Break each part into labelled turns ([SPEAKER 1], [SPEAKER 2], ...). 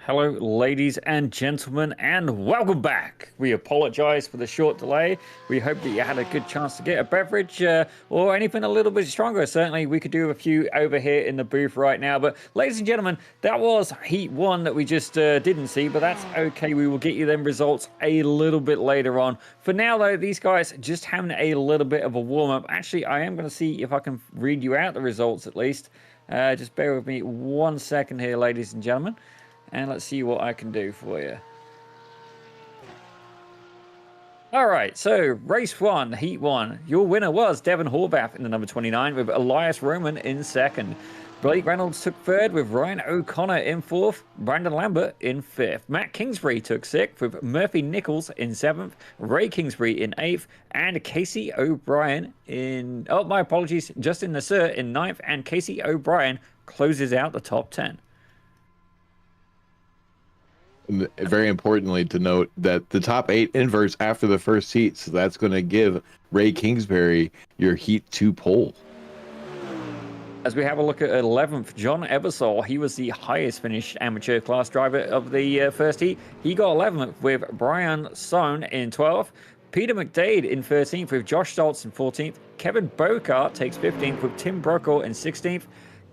[SPEAKER 1] Hello, ladies and gentlemen, and welcome back. We apologize for the short delay. We hope that you had a good chance to get a beverage or anything a little bit stronger. Certainly, we could do a few over here in the booth right now. But, ladies and gentlemen, that was Heat 1 that we just didn't see, but that's okay. We will get you them results a little bit later on. For now, though, these guys just having a little bit of a warm-up. Actually, I am going to see if I can read you out the results at least. Just bear with me 1 second here, ladies and gentlemen. And let's see what I can do for you. All right, so race 1, heat 1. Your winner was Devon Horvath in the number 29 with Elias Roman in second. Blake Reynolds took third with Ryan O'Connor in fourth. Brandon Lambert in fifth. Matt Kingsbury took sixth with Murphy Nichols in seventh. Ray Kingsbury in eighth. And Casey O'Brien in... Oh, my apologies. Justin Nasser in ninth. And Casey O'Brien closes out the top 10.
[SPEAKER 2] Very importantly to note that the top 8 inverts after the first heat, so that's going to give Ray Kingsbury your heat 2 pole.
[SPEAKER 1] As we have a look at 11th, John Eversole, he was the highest finished amateur class driver of the first heat. He got 11th with Brian Sohn in 12th. Peter McDade in 13th with Josh Stoltz in 14th. Kevin Bocart takes 15th with Tim Brokaw in 16th.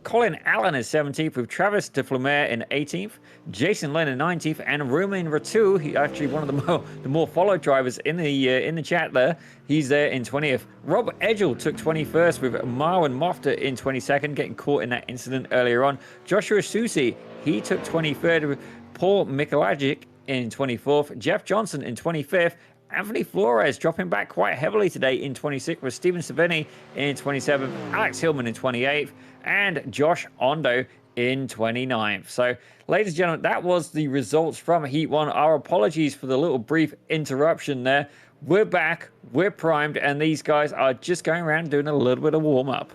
[SPEAKER 1] Colin Allen is 17th with Travis DeFlamer in 18th, Jason Lynn in 19th, and Romain Ratu, he actually one of the more followed drivers in the chat there. He's there in 20th. Rob Edgell took 21st with Marwan Mofta in 22nd, getting caught in that incident earlier on. Joshua Susi, he took 23rd with Paul Mikalajic in 24th, Jeff Johnson in 25th. Anthony Flores dropping back quite heavily today in 26th with Steven Savini in 27th, Alex Hillman in 28th, and Josh Ondo in 29th. So, ladies and gentlemen, that was the results from Heat 1. Our apologies for the little brief interruption there. We're back, we're primed, and these guys are just going around doing a little bit of warm-up.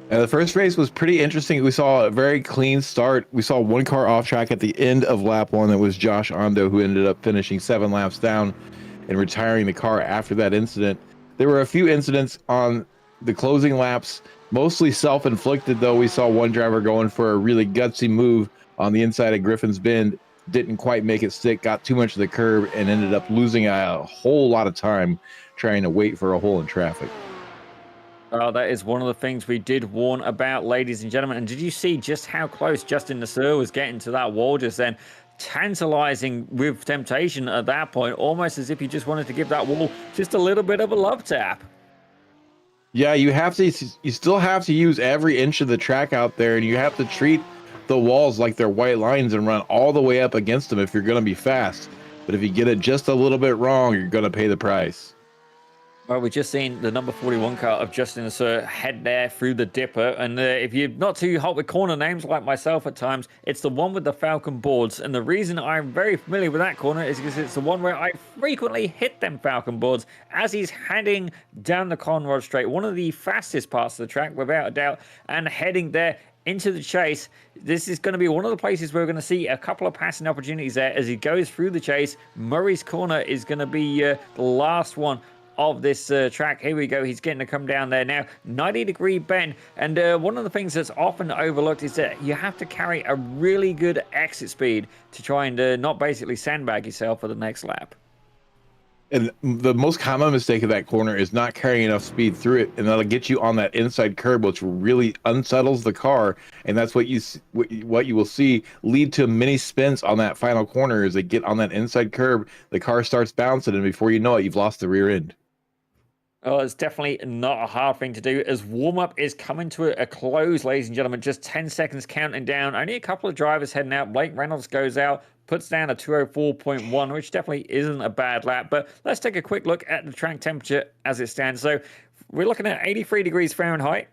[SPEAKER 2] The first race was pretty interesting. We saw a very clean start. We saw one car off track at the end of lap 1. That was Josh Ondo, who ended up finishing 7 laps down and retiring the car after that incident. There were a few incidents on the closing laps, mostly self-inflicted, though. We saw one driver going for a really gutsy move on the inside of Griffin's Bend, didn't quite make it stick, got too much of the curb, and ended up losing a whole lot of time trying to wait for a hole in traffic.
[SPEAKER 1] That is one of the things we did warn about, ladies and gentlemen. And did you see just how close Justin Nasser was getting to that wall just then? Tantalizing with temptation at that point, almost as if he just wanted to give that wall just a little bit of a love tap.
[SPEAKER 2] Yeah, you still have to use every inch of the track out there, and you have to treat the walls like they're white lines and run all the way up against them if you're going to be fast. But if you get it just a little bit wrong, you're going to pay the price.
[SPEAKER 1] Well, we've just seen the number 41 car of Justin Nasser head there through the dipper. And if you're not too hot with corner names like myself at times, it's the one with the Falcon boards. And the reason I'm very familiar with that corner is because it's the one where I frequently hit them Falcon boards as he's heading down the Conrod Straight. One of the fastest parts of the track, without a doubt, and heading there into the chase. This is going to be one of the places where we're going to see a couple of passing opportunities there as he goes through the chase. Murray's Corner is going to be the last one of this track. Here we go. He's getting to come down there now. 90-degree bend. And one of the things that's often overlooked is that you have to carry a really good exit speed to try and not basically sandbag yourself for the next lap.
[SPEAKER 2] And the most common mistake of that corner is not carrying enough speed through it, and that'll get you on that inside curb, which really unsettles the car, and that's what you will see lead to many spins on that final corner. As they get on that inside curb, the car starts bouncing, and before you know it, you've lost the rear end.
[SPEAKER 1] Oh, it's definitely not a hard thing to do as warm-up is coming to a close, ladies and gentlemen. Just 10 seconds counting down. Only a couple of drivers heading out. Blake Reynolds goes out, puts down a 204.1, which definitely isn't a bad lap. But let's take a quick look at the track temperature as it stands. So we're looking at 83 degrees Fahrenheit.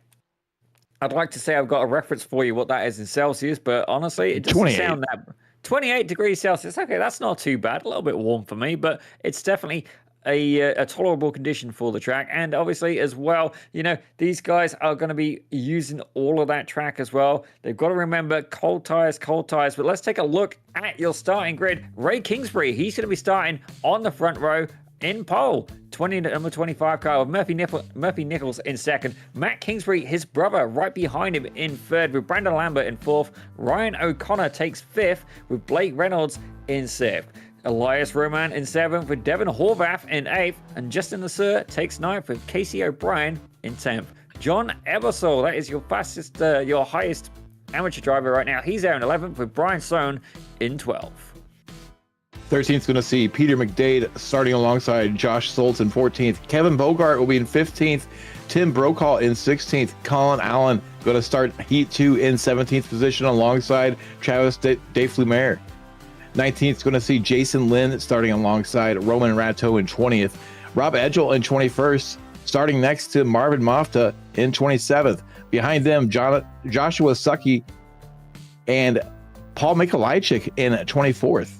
[SPEAKER 1] I'd like to say I've got a reference for you what that is in Celsius, but honestly, it doesn't sound that... 28 degrees Celsius. Okay, that's not too bad. A little bit warm for me, but it's definitely a tolerable condition for the track. And obviously as well, you know, these guys are going to be using all of that track as well. They've got to remember cold tires. But let's take a look at your starting grid. Ray Kingsbury, he's going to be starting on the front row in pole. Number 25 car with Murphy Nichols in second. Matt Kingsbury, his brother, right behind him in third, with Brandon Lambert in fourth. Ryan O'Connor takes fifth, with Blake Reynolds in sixth. Elias Roman in seventh, with Devin Horvath in eighth. And Justin Lasser takes ninth, with Casey O'Brien in 10th. John Ebersol, that is your your highest amateur driver right now. He's there in 11th, with Brian Sohn in 12th.
[SPEAKER 2] 13th going to see Peter McDade starting alongside Josh Soltz in 14th. Kevin Bogart will be in 15th. Tim Brokaw in 16th. Colin Allen going to start Heat 2 in 17th position alongside Travis DeFlumer. 19th going to see Jason Lynn starting alongside Roman Ratto in 20th. Rob Edgel in 21st, starting next to Marvin Mofta in 27th. Behind them, Joshua Sucky and Paul Mikolajczyk in 24th.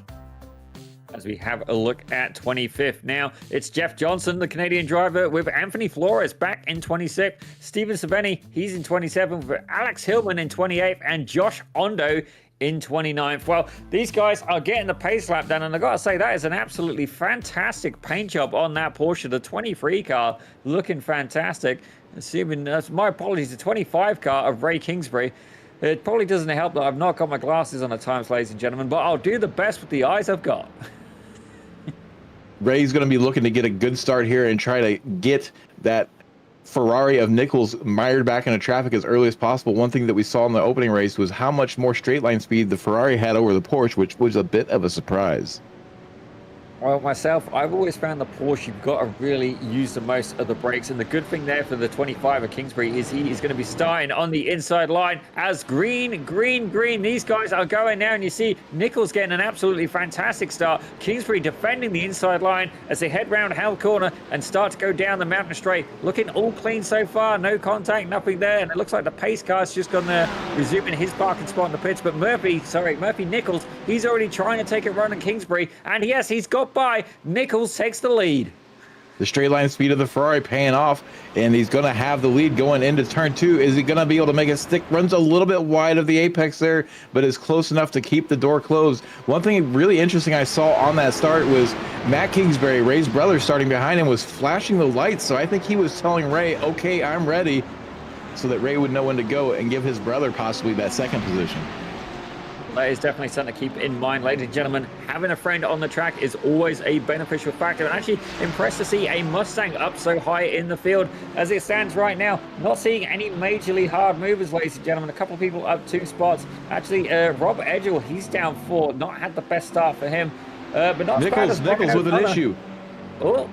[SPEAKER 1] As we have a look at 25th now, it's Jeff Johnson, the Canadian driver, with Anthony Flores back in 26th. Steven Saveni, he's in 27th, with Alex Hillman in 28th, and Josh Ondo in 29th. Well, these guys are getting the pace lap done, and I gotta say, that is an absolutely fantastic paint job on that Porsche. The 23 car looking fantastic. Assuming, my apologies, the 25 car of Ray Kingsbury. It probably doesn't help that I've not got my glasses on at times, ladies and gentlemen, but I'll do the best with the eyes I've got.
[SPEAKER 2] Ray's going to be looking to get a good start here and try to get that Ferrari of Nichols mired back into traffic as early as possible. One thing that we saw in the opening race was how much more straight line speed the Ferrari had over the Porsche, which was a bit of a surprise.
[SPEAKER 1] Well, myself, I've always found the Porsche, you've got to really use the most of the brakes. And the good thing there for the 25 of Kingsbury is he is going to be starting on the inside line as green. These guys are going now, and you see Nichols getting an absolutely fantastic start. Kingsbury defending the inside line as they head round Hell Corner and start to go down the mountain straight. Looking all clean so far, no contact, nothing there. And it looks like the pace car's just going to resume in his parking spot in the pits. But Murphy Nichols, he's already trying to take a run at Kingsbury. And yes, he's got by. Nichols takes the lead.
[SPEAKER 2] The straight line speed of the Ferrari paying off, and he's going to have the lead going into turn 2. Is he going to be able to make it stick? Runs a little bit wide of the apex there, but is close enough to keep the door closed. One thing really interesting I saw on that start was Matt Kingsbury, Ray's brother, starting behind him, was flashing the lights. So I think he was telling Ray, okay, I'm ready, so that Ray would know when to go and give his brother possibly that second position.
[SPEAKER 1] That is definitely something to keep in mind, ladies and gentlemen. Having a friend on the track is always a beneficial factor. And actually impressed to see a Mustang up so high in the field as it stands right now. Not seeing any majorly hard movers, ladies and gentlemen. A couple of people up 2 spots. Actually, Rob Edgel, he's down 4. Not had the best start for him. But not
[SPEAKER 2] Nichols with an issue.
[SPEAKER 1] Oh.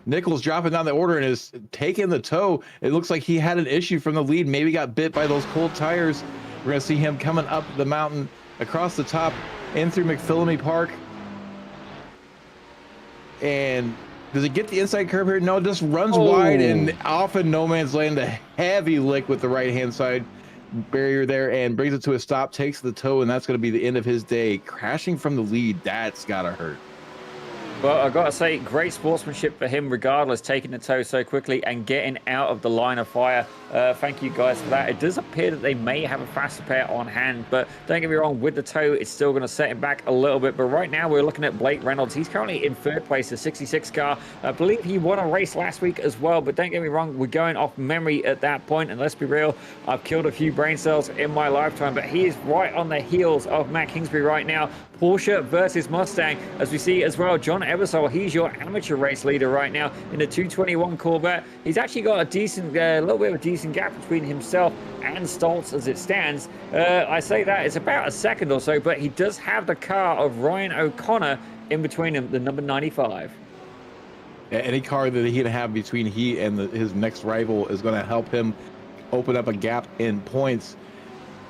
[SPEAKER 2] Nichols dropping down the order and is taking the tow. It looks like he had an issue from the lead. Maybe got bit by those cold tires. We're going to see him coming up the mountain, across the top, in through McPhillamy Park. And does it get the inside curve here? No, it just runs wide and off in no man's land. A heavy lick with the right-hand side barrier there and brings it to a stop, takes the tow, and that's going to be the end of his day. Crashing from the lead, that's got to hurt.
[SPEAKER 1] But I've got to say, great sportsmanship for him regardless, taking the tow so quickly and getting out of the line of fire. Thank you guys for that. It does appear that they may have a faster pair on hand, but don't get me wrong, with the tow, it's still going to set him back a little bit. But right now, we're looking at Blake Reynolds. He's currently in 3rd place, the 66 car. I believe he won a race last week as well, but don't get me wrong, we're going off memory at that point. And let's be real, I've killed a few brain cells in my lifetime, but he is right on the heels of Matt Kingsbury right now. Porsche versus Mustang, as we see as well. John Ebersol, he's your amateur race leader right now in the 221 Corvette. He's actually got a decent, little bit of a decent gap between himself and Stoltz as it stands. I say that it's about a second or so, but he does have the car of Ryan O'Connor in between him, the number 95.
[SPEAKER 2] Any car that he'd have between he and his next rival is going to help him open up a gap in points.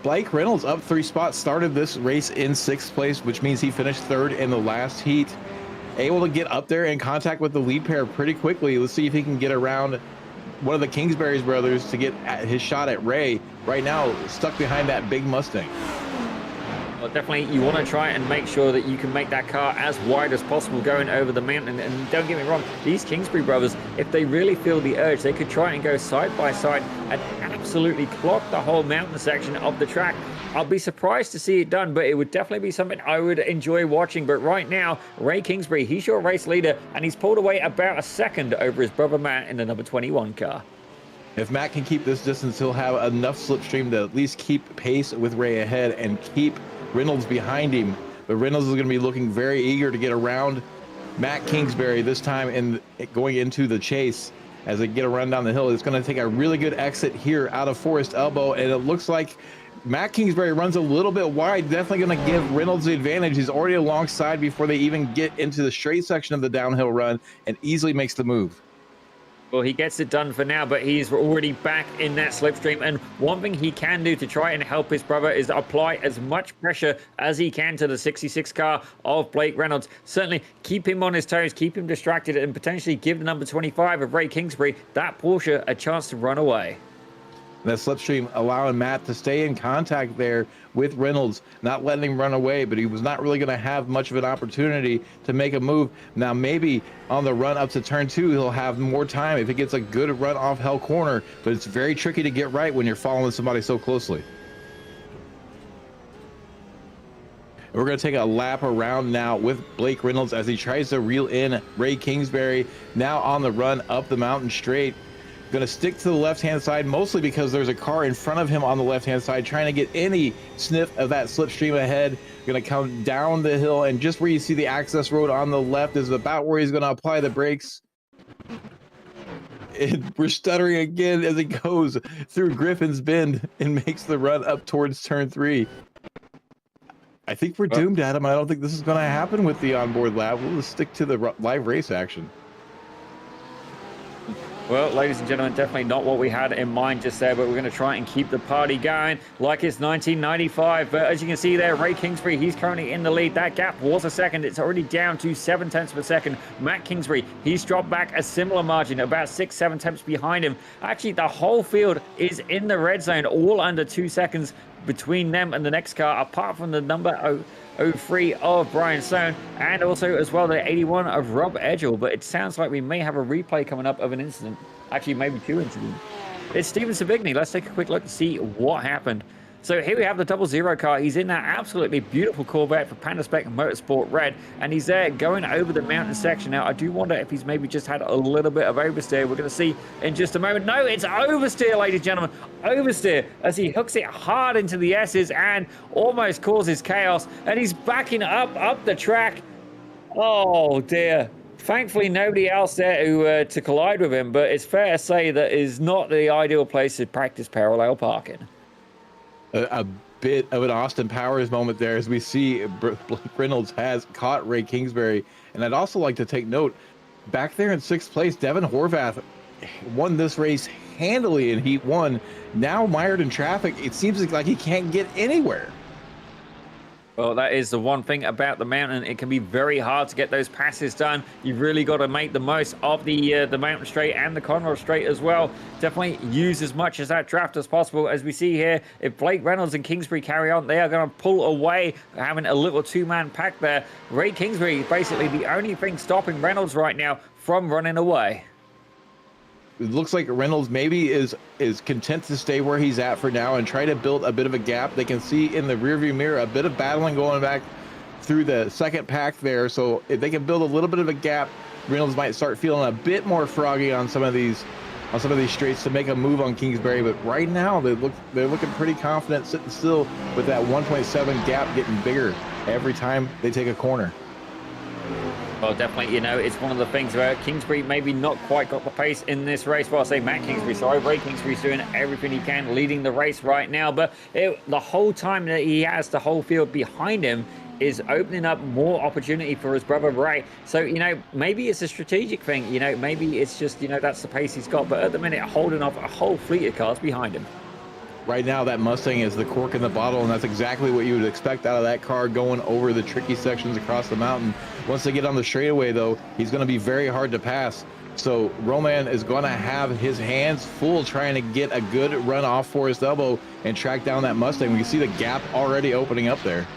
[SPEAKER 2] Blake Reynolds up 3 spots, started this race in 6th place, which means he finished 3rd in the last heat. Able to get up there in contact with the lead pair pretty quickly. Let's see if he can get around one of the Kingsbury's brothers to get his shot at Ray. Right now, stuck behind that big Mustang.
[SPEAKER 1] Well, definitely, you want to try and make sure that you can make that car as wide as possible going over the mountain. And don't get me wrong, these Kingsbury brothers, if they really feel the urge, they could try and go side by side and absolutely clock the whole mountain section of the track. I'll be surprised to see it done, but it would definitely be something I would enjoy watching. But right now, Ray Kingsbury, he's your race leader, and he's pulled away about a second over his brother Matt in the number 21 car.
[SPEAKER 2] If Matt can keep this distance, he'll have enough slipstream to at least keep pace with Ray ahead and keep Reynolds behind him. But Reynolds is going to be looking very eager to get around Matt Kingsbury this time and going into the chase as they get a run down the hill. It's going to take a really good exit here out of Forest Elbow, and it looks like Matt Kingsbury runs a little bit wide, definitely going to give Reynolds the advantage. He's already alongside before they even get into the straight section of the downhill run and easily makes the move.
[SPEAKER 1] Well, he gets it done for now, but he's already back in that slipstream. And one thing he can do to try and help his brother is apply as much pressure as he can to the 66 car of Blake Reynolds. Certainly keep him on his toes, keep him distracted, and potentially give the number 25 of Ray Kingsbury, that Porsche, a chance to run away.
[SPEAKER 2] That slipstream allowing Matt to stay in contact there with Reynolds, not letting him run away, but he was not really going to have much of an opportunity to make a move. Now, maybe on the run up to turn 2, he'll have more time if he gets a good run off Hell Corner, but it's very tricky to get right when you're following somebody so closely. We're going to take a lap around now with Blake Reynolds as he tries to reel in Ray Kingsbury, now on the run up the mountain straight. Going to stick to the left-hand side, mostly because there's a car in front of him on the left-hand side trying to get any sniff of that slipstream ahead. Going to come down the hill, and just where you see the access road on the left is about where he's going to apply the brakes. And we're stuttering again as he goes through Griffin's Bend and makes the run up towards turn 3. I think we're doomed, Adam. I don't think this is going to happen with the onboard lap. We'll just stick to the live race action.
[SPEAKER 1] Well, ladies and gentlemen, definitely not what we had in mind just there, but we're going to try and keep the party going like it's 1995. But as you can see there, Ray Kingsbury, he's currently in the lead. That gap was a second. It's already down to 7 tenths of a second. Matt Kingsbury, he's dropped back a similar margin, about 6-7 tenths behind him. Actually, the whole field is in the red zone, all under 2 seconds between them and the next car, apart from the number 03 of Brian Sohn, and also as well the 81 of Rob Edgell. But it sounds like we may have a replay coming up of an incident, actually maybe 2 incidents. It's Steven Savigny. Let's take a quick look to see what happened. So here we have the 00 car. He's in that absolutely beautiful Corvette for Pandaspec Motorsport Red, and he's there going over the mountain section. Now, I do wonder if he's maybe just had a little bit of oversteer. We're going to see in just a moment. No, it's oversteer, ladies and gentlemen. Oversteer as he hooks it hard into the S's and almost causes chaos, and he's backing up the track. Oh, dear. Thankfully, nobody else there to collide with him, but it's fair to say that is not the ideal place to practice parallel parking.
[SPEAKER 2] A bit of an Austin Powers moment there as we see Blake Reynolds has caught Ray Kingsbury. And I'd also like to take note, back there in 6th place, Devin Horvath won this race handily in Heat 1. Now mired in traffic, it seems like he can't get anywhere.
[SPEAKER 1] Well, that is the one thing about the mountain. It can be very hard to get those passes done. You've really got to make the most of the mountain straight and the Conroe straight as well. Definitely use as much of that draft as possible. As we see here, if Blake Reynolds and Kingsbury carry on, they are going to pull away, having a little 2-man pack there. Ray Kingsbury, basically the only thing stopping Reynolds right now from running away.
[SPEAKER 2] It looks like Reynolds maybe is content to stay where he's at for now and try to build a bit of a gap. They can see in the rearview mirror a bit of battling going back through the second pack there. So if they can build a little bit of a gap, Reynolds might start feeling a bit more froggy on some of these straights to make a move on Kingsbury. But right now they're looking pretty confident, sitting still with that 1.7 gap getting bigger every time they take a corner.
[SPEAKER 1] Well, definitely, it's one of the things where Kingsbury maybe not quite got the pace in this race. Well, I say Matt Kingsbury, sorry. Ray Kingsbury's doing everything he can, leading the race right now. But the whole time that he has the whole field behind him is opening up more opportunity for his brother Ray. So, maybe it's a strategic thing. Maybe it's just, that's the pace he's got. But at the minute, holding off a whole fleet of cars behind him.
[SPEAKER 2] Right now, that Mustang is the cork in the bottle, and that's exactly what you would expect out of that car going over the tricky sections across the mountain. Once they get on the straightaway, though, he's going to be very hard to pass. So Roman is going to have his hands full trying to get a good run off Forest Elbow and track down that Mustang. We can see the gap already opening up there.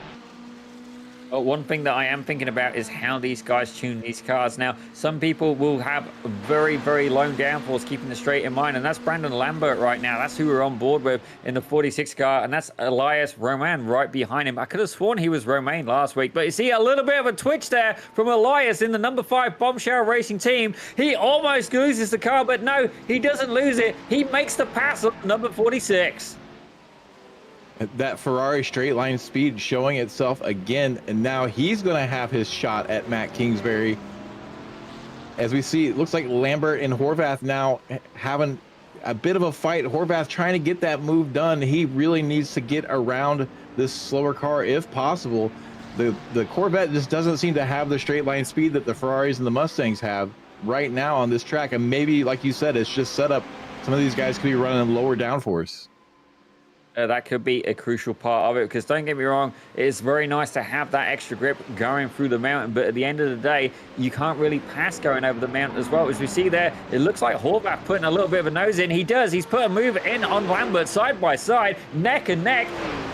[SPEAKER 1] Well, one thing that I am thinking about is how these guys tune these cars. Now, some people will have very, very low downforce, keeping the straight in mind, and that's Brandon Lambert right now. That's who we're on board with in the 46 car, and that's Elias Roman right behind him. I could have sworn he was Romain last week, but you see a little bit of a twitch there from Elias in the number 5 Bombshell Racing team. He almost loses the car, but no, he doesn't lose it. He makes the pass on number 46.
[SPEAKER 2] That Ferrari straight line speed showing itself again, and now he's going to have his shot at Matt Kingsbury. As we see, it looks like Lambert and Horvath now having a bit of a fight. Horvath trying to get that move done. He really needs to get around this slower car if possible. The Corvette just doesn't seem to have the straight line speed that the Ferraris and the Mustangs have right now on this track, and maybe, like you said, it's just set up. Some of these guys could be running lower downforce.
[SPEAKER 1] That could be a crucial part of it, because don't get me wrong, it's very nice to have that extra grip going through the mountain, but at the end of the day, you can't really pass going over the mountain as well. As we see there, it looks like Horvath putting a little bit of a nose in. He does. He's put a move in on Lambert side by side, neck and neck,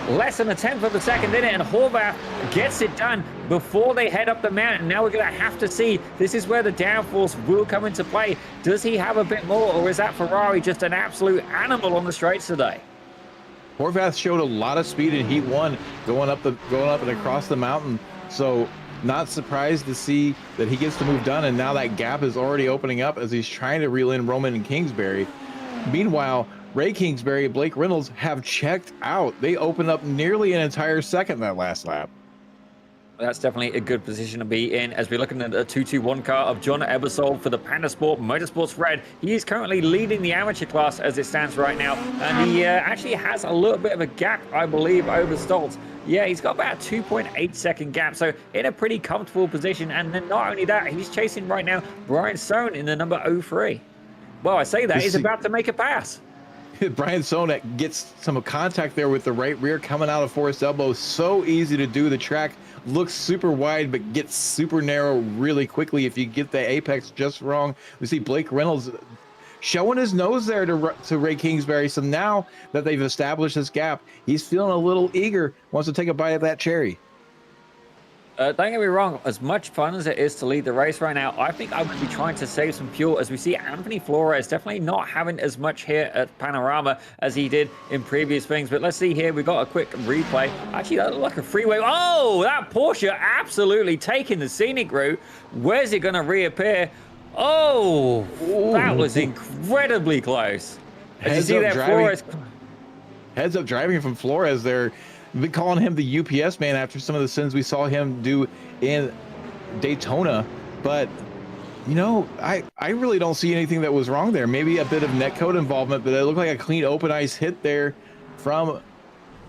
[SPEAKER 1] less than a tenth of a second in it, and Horvath gets it done before they head up the mountain. Now we're going to have to see. This is where the downforce will come into play. Does he have a bit more, or is that Ferrari just an absolute animal on the straights today?
[SPEAKER 2] Horvath showed a lot of speed in Heat 1 going up and across the mountain. So not surprised to see that he gets the move done, and now that gap is already opening up as he's trying to reel in Roman and Kingsbury. Meanwhile, Ray Kingsbury and Blake Reynolds have checked out. They opened up nearly an entire second that last lap.
[SPEAKER 1] That's definitely a good position to be in as we're looking at the 221 car of John Ebersol for the Panda Sport Motorsports Red. He is currently leading the amateur class as it stands right now, and he actually has a little bit of a gap, I believe, over Stoltz. Yeah, he's got about a 2.8 second gap, so in a pretty comfortable position. And then not only that, he's chasing right now Brian Sohn in the number 03. Well, I say that, he's about to make a pass.
[SPEAKER 2] Brian Sohn gets some contact there with the right rear coming out of Forest Elbow. So easy to do. The track looks super wide, but gets super narrow really quickly if you get the apex just wrong. We see Blake Reynolds showing his nose there to Ray Kingsbury. So now that they've established this gap, he's feeling a little eager, wants to take a bite of that cherry.
[SPEAKER 1] Don't get me wrong, as much fun as it is to lead the race right now, I think I would be trying to save some fuel, as we see Anthony Flores definitely not having as much here at Panorama as he did in previous things. But let's see here, we got a quick replay. Actually, that looked like a freeway. Oh, that Porsche absolutely taking the scenic route. Where's it going to reappear? Oh, that was incredibly close. As you see that, Flores...
[SPEAKER 2] Heads up driving from Flores there. We've been calling him the UPS man after some of the sins we saw him do in Daytona. But, you know, I really don't see anything that was wrong there. Maybe a bit of netcode involvement, but it looked like a clean open ice hit there from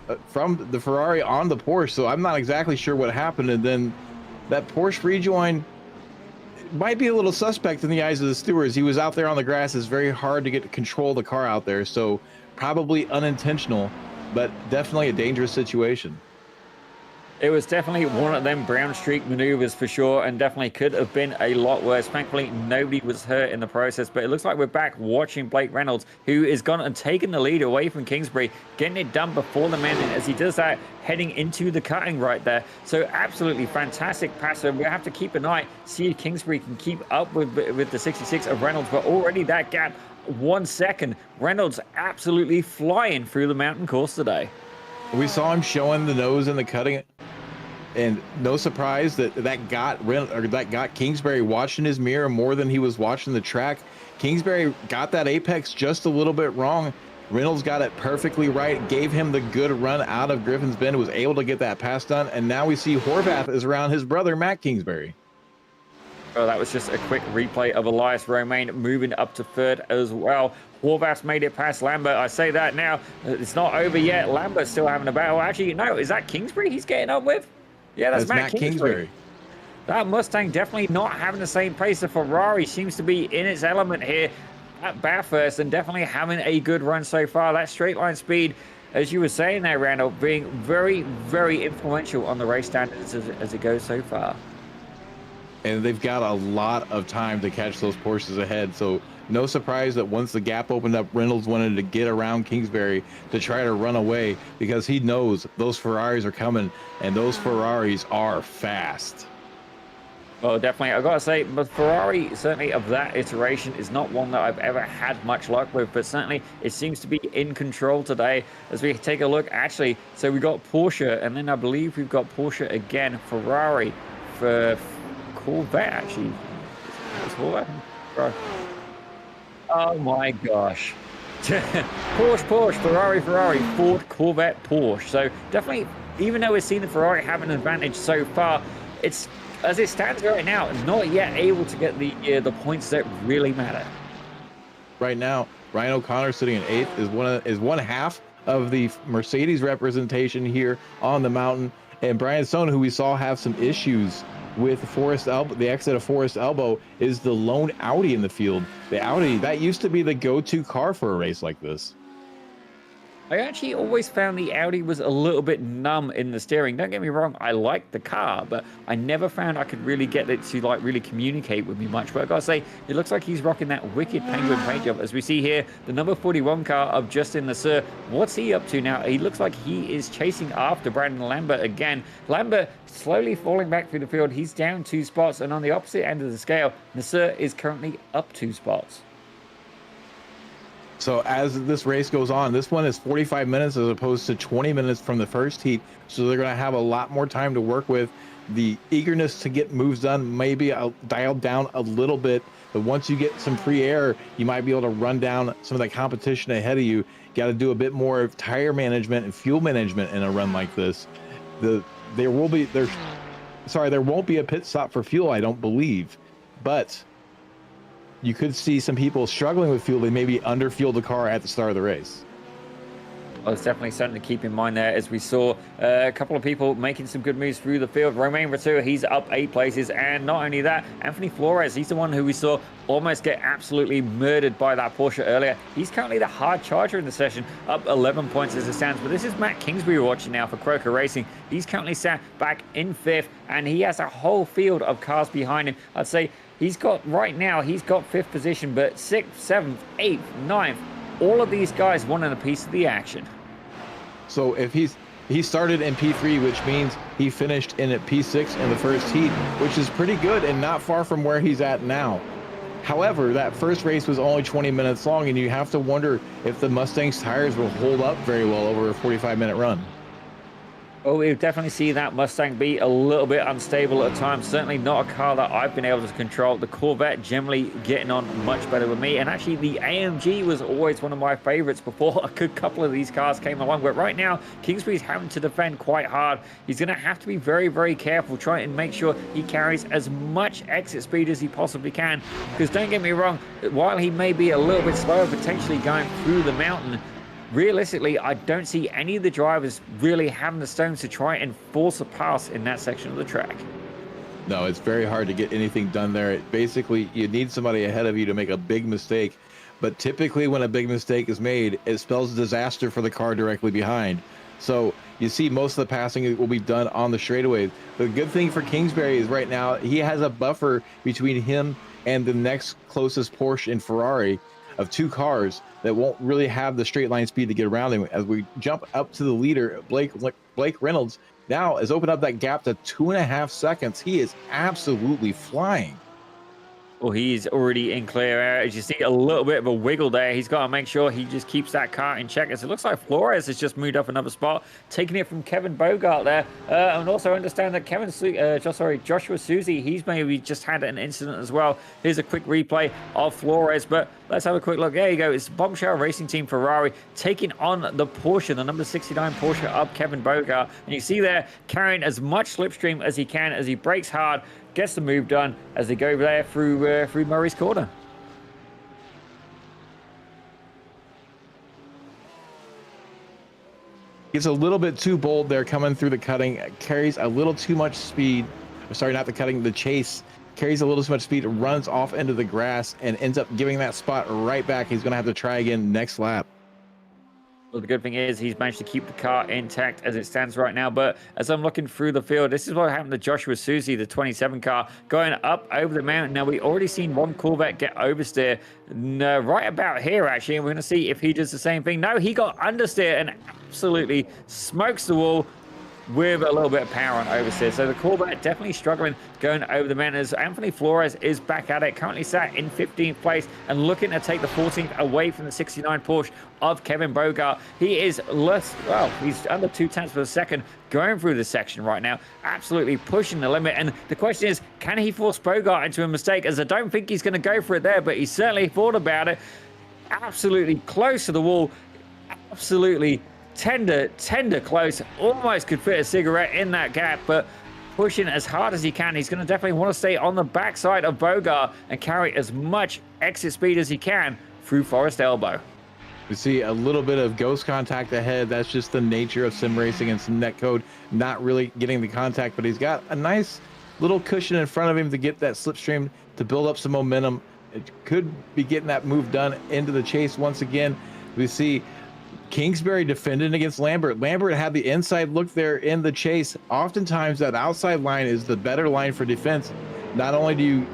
[SPEAKER 2] the Ferrari on the Porsche. So I'm not exactly sure what happened. And then that Porsche rejoin might be a little suspect in the eyes of the stewards. He was out there on the grass. It's very hard to get to control the car out there. So probably unintentional, but definitely a dangerous situation.
[SPEAKER 1] It was definitely one of them brown streak maneuvers for sure, and definitely could have been a lot worse. Thankfully, nobody was hurt in the process, but it looks like we're back watching Blake Reynolds, who is gone and taken the lead away from Kingsbury, getting it done before the mountain as he does that, heading into the cutting right there. So absolutely fantastic passer. We have to keep an eye, see if Kingsbury can keep up with the 66 of Reynolds, but already that gap, 1 second. Reynolds absolutely flying through the mountain course today.
[SPEAKER 2] We saw him showing the nose in the cutting, and no surprise that got Kingsbury watching his mirror more than he was watching the track. Kingsbury got that apex just a little bit wrong. Reynolds got it perfectly right, gave him the good run out of Griffin's Bend, was able to get that pass done, and now we see Horvath is around his brother, Matt Kingsbury.
[SPEAKER 1] Oh, that was just a quick replay of Elias Romain moving up to third as well. Horvath made it past Lambert. I say that now. It's not over yet. Lambert's still having a battle. Actually, no, is that Kingsbury he's getting up with? Yeah, that's Matt Kingsbury. That Mustang definitely not having the same pace. The Ferrari seems to be in its element here at Bathurst and definitely having a good run so far. That straight line speed, as you were saying there, Randall, being very, very influential on the race standards as it goes so far.
[SPEAKER 2] And they've got a lot of time to catch those Porsches ahead. So no surprise that once the gap opened up, Reynolds wanted to get around Kingsbury to try to run away because he knows those Ferraris are coming, and those Ferraris are fast.
[SPEAKER 1] Well, definitely. I've got to say, but Ferrari, certainly of that iteration, is not one that I've ever had much luck with, but certainly it seems to be in control today as we take a look. Actually, so we got Porsche, and then I believe we've got Porsche again, Ferrari for Corvette, actually. Oh my gosh. Porsche, Ferrari, Ford, Corvette, Porsche. So definitely, even though we've seen the Ferrari have an advantage so far, it's, as it stands right now, not yet able to get the points that really matter.
[SPEAKER 2] Right now, Ryan O'Connor sitting in 8th is one half of the Mercedes representation here on the mountain, and Brian Stone, who we saw have some issues with Forest Elbow, the exit of Forest Elbow, is the lone Audi in the field. The Audi, that used to be the go-to car for a race like this.
[SPEAKER 1] I actually always found the Audi was a little bit numb in the steering. Don't get me wrong, I liked the car, but I never found I could really get it to like really communicate with me much. But I gotta say, it looks like he's rocking that wicked penguin paint job. As we see here, the number 41 car of Justin Lasser. What's he up to now? He looks like he is chasing after Brandon Lambert again. Lambert slowly falling back through the field. He's down 2 spots, and on the opposite end of the scale, Lasser is currently up 2 spots.
[SPEAKER 2] So as this race goes on, this one is 45 minutes as opposed to 20 minutes from the first heat. So they're going to have a lot more time to work with. The eagerness to get moves done maybe dialed down a little bit. But once you get some free air, you might be able to run down some of the competition ahead of you. Got to do a bit more of tire management and fuel management in a run like this. There won't be a pit stop for fuel, I don't believe. But you could see some people struggling with fuel. They maybe underfueled the car at the start of the race.
[SPEAKER 1] Well, it's definitely something to keep in mind there, as we saw a couple of people making some good moves through the field. Romain Ratua, he's up 8 places, and not only that, Anthony Flores, he's the one who we saw almost get absolutely murdered by that Porsche earlier. He's currently the hard charger in the session, up 11 points as it stands. But this is Matt Kingsbury we're watching now for Croker Racing. He's currently sat back in 5th, and he has a whole field of cars behind him. I'd say he's got 5th position, but 6th, 7th, 8th, 9th, all of these guys wanting a piece of the action.
[SPEAKER 2] So if he started in P3, which means he finished in at P6 in the first heat, which is pretty good and not far from where he's at now. However, that first race was only 20 minutes long, and you have to wonder if the Mustang's tires will hold up very well over a 45-minute run.
[SPEAKER 1] Well, we definitely see that Mustang be a little bit unstable at times. Certainly not a car that I've been able to control. The Corvette generally getting on much better with me. And actually, the AMG was always one of my favorites before a good couple of these cars came along. But right now, Kingsbury's having to defend quite hard. He's going to have to be very, very careful, trying to make sure he carries as much exit speed as he possibly can. Because don't get me wrong, while he may be a little bit slower, potentially going through the mountain, realistically, I don't see any of the drivers really having the stones to try and force a pass in that section of the track.
[SPEAKER 2] No, it's very hard to get anything done there. Basically, you need somebody ahead of you to make a big mistake. But typically when a big mistake is made, it spells disaster for the car directly behind. So you see most of the passing will be done on the straightaways. The good thing for Kingsbury is right now he has a buffer between him and the next closest Porsche and Ferrari of 2 cars that won't really have the straight line speed to get around him. As we jump up to the leader, Blake Reynolds now has opened up that gap to 2.5 seconds. He is absolutely flying.
[SPEAKER 1] Well, he's already in clear air. As you see, a little bit of a wiggle there. He's got to make sure he just keeps that car in check. As it looks like Flores has just moved up another spot, taking it from Kevin Bogart there. And also understand that Joshua Susie, he's maybe just had an incident as well. Here's a quick replay of Flores, but let's have a quick look. There you go. It's Bombshell Racing Team Ferrari taking on the Porsche, the number 69 Porsche of Kevin Bogart. And you see there carrying as much slipstream as he can as he brakes hard, gets the move done as they go there through Murray's corner.
[SPEAKER 2] He's a little bit too bold there coming through the cutting, carries a little too much speed. Sorry, not the cutting, the chase. Carries a little too much speed, runs off into the grass, and ends up giving that spot right back. He's going to have to try again next lap.
[SPEAKER 1] Well, the good thing is he's managed to keep the car intact as it stands right now. But as I'm looking through the field, this is what happened to Joshua Susie, the 27 car, going up over the mountain. Now, we already seen one Corvette get oversteer right about here, actually. And we're going to see if he does the same thing. No, he got understeer and absolutely smokes the wall with a little bit of power on oversteer. So the Corvette definitely struggling going over the mountains. Anthony Flores is back at it, currently sat in 15th place and looking to take the 14th away from the 69 Porsche of Kevin Bogart. He is he's under 0.2 of a second going through this section right now, absolutely pushing the limit. And the question is, can he force Bogart into a mistake? As I don't think he's going to go for it there, but he certainly thought about it. Absolutely close to the wall, absolutely tender close, almost could fit a cigarette in that gap, but pushing as hard as he can. He's going to definitely want to stay on the backside of Bogart and carry as much exit speed as he can through Forest Elbow.
[SPEAKER 2] We see a little bit of ghost contact ahead. That's just the nature of sim racing and some netcode, not really getting the contact, but he's got a nice little cushion in front of him to get that slipstream to build up some momentum. It could be getting that move done into the chase once again. We see Kingsbury defending against Lambert. Lambert had the inside look there in the chase. Oftentimes that outside line is the better line for defense. Not only do you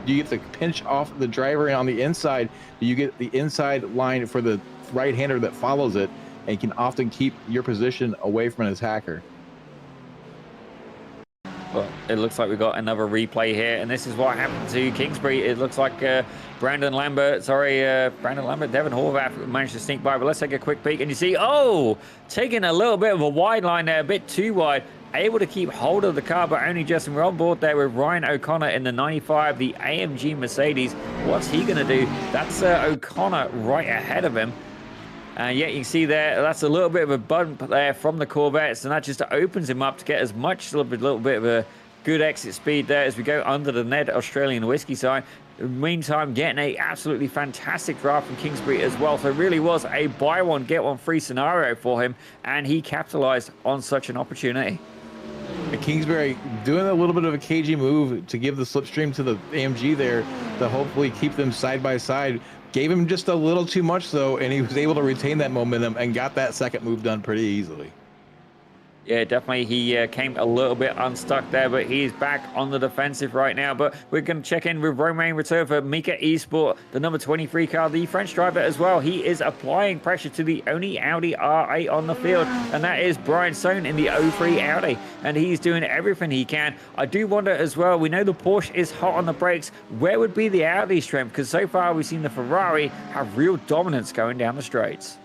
[SPEAKER 2] get the pinch off the driver on the inside, but you get the inside line for the right-hander that follows it and can often keep your position away from an attacker.
[SPEAKER 1] Well, it looks like we got another replay here, and this is what happened to Kingsbury. It looks like Brandon Lambert, Devin Horvath managed to sneak by, but let's take a quick peek, and you see, taking a little bit of a wide line there, a bit too wide, able to keep hold of the car, but only just, and we're on board there with Ryan O'Connor in the 95, the AMG Mercedes. What's he going to do? That's O'Connor right ahead of him. And yet you can see there, that's a little bit of a bump there from the Corvettes, and that just opens him up to get as much, little bit of a good exit speed there as we go under the Ned Australian Whiskey sign. In the meantime, getting a absolutely fantastic draft from Kingsbury as well. So it really was a buy one, get one free scenario for him, and he capitalized on such an opportunity.
[SPEAKER 2] Kingsbury doing a little bit of a cagey move to give the slipstream to the AMG there to hopefully keep them side by side. Gave him just a little too much though, and he was able to retain that momentum and got that second move done pretty easily.
[SPEAKER 1] Yeah, definitely. He came a little bit unstuck there, but he's back on the defensive right now. But we're going to check in with Romain Return for Mika Esport, the number 23 car, the French driver as well. He is applying pressure to the only Audi R8 on the field, and that is Brian Sohn in the 03 Audi. And he's doing everything he can. I do wonder as well, we know the Porsche is hot on the brakes. Where would be the Audi strength? Because so far we've seen the Ferrari have real dominance going down the straights.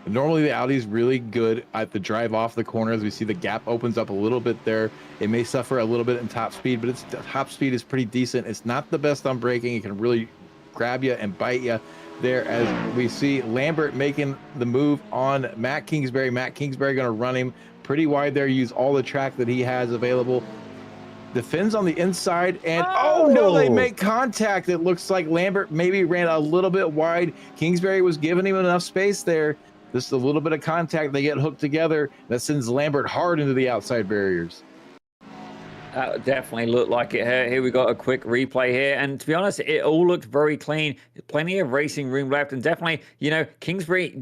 [SPEAKER 2] Normally the Audi's really good at the drive off the corners. We see the gap opens up a little bit there. It may suffer a little bit in top speed, but its top speed is pretty decent. It's not the best on braking. It can really grab you and bite you there, as we see Lambert making the move on Matt Kingsbury. Matt Kingsbury going to run him pretty wide there, use all the track that he has available. The fins on the inside, and oh no, they make contact. It looks like Lambert maybe ran a little bit wide. Kingsbury was giving him enough space there. Just a little bit of contact, they get hooked together. That sends Lambert hard into the outside barriers.
[SPEAKER 1] That definitely looked like it. Here we got a quick replay here, and to be honest, it all looked very clean. Plenty of racing room left, and definitely, Kingsbury,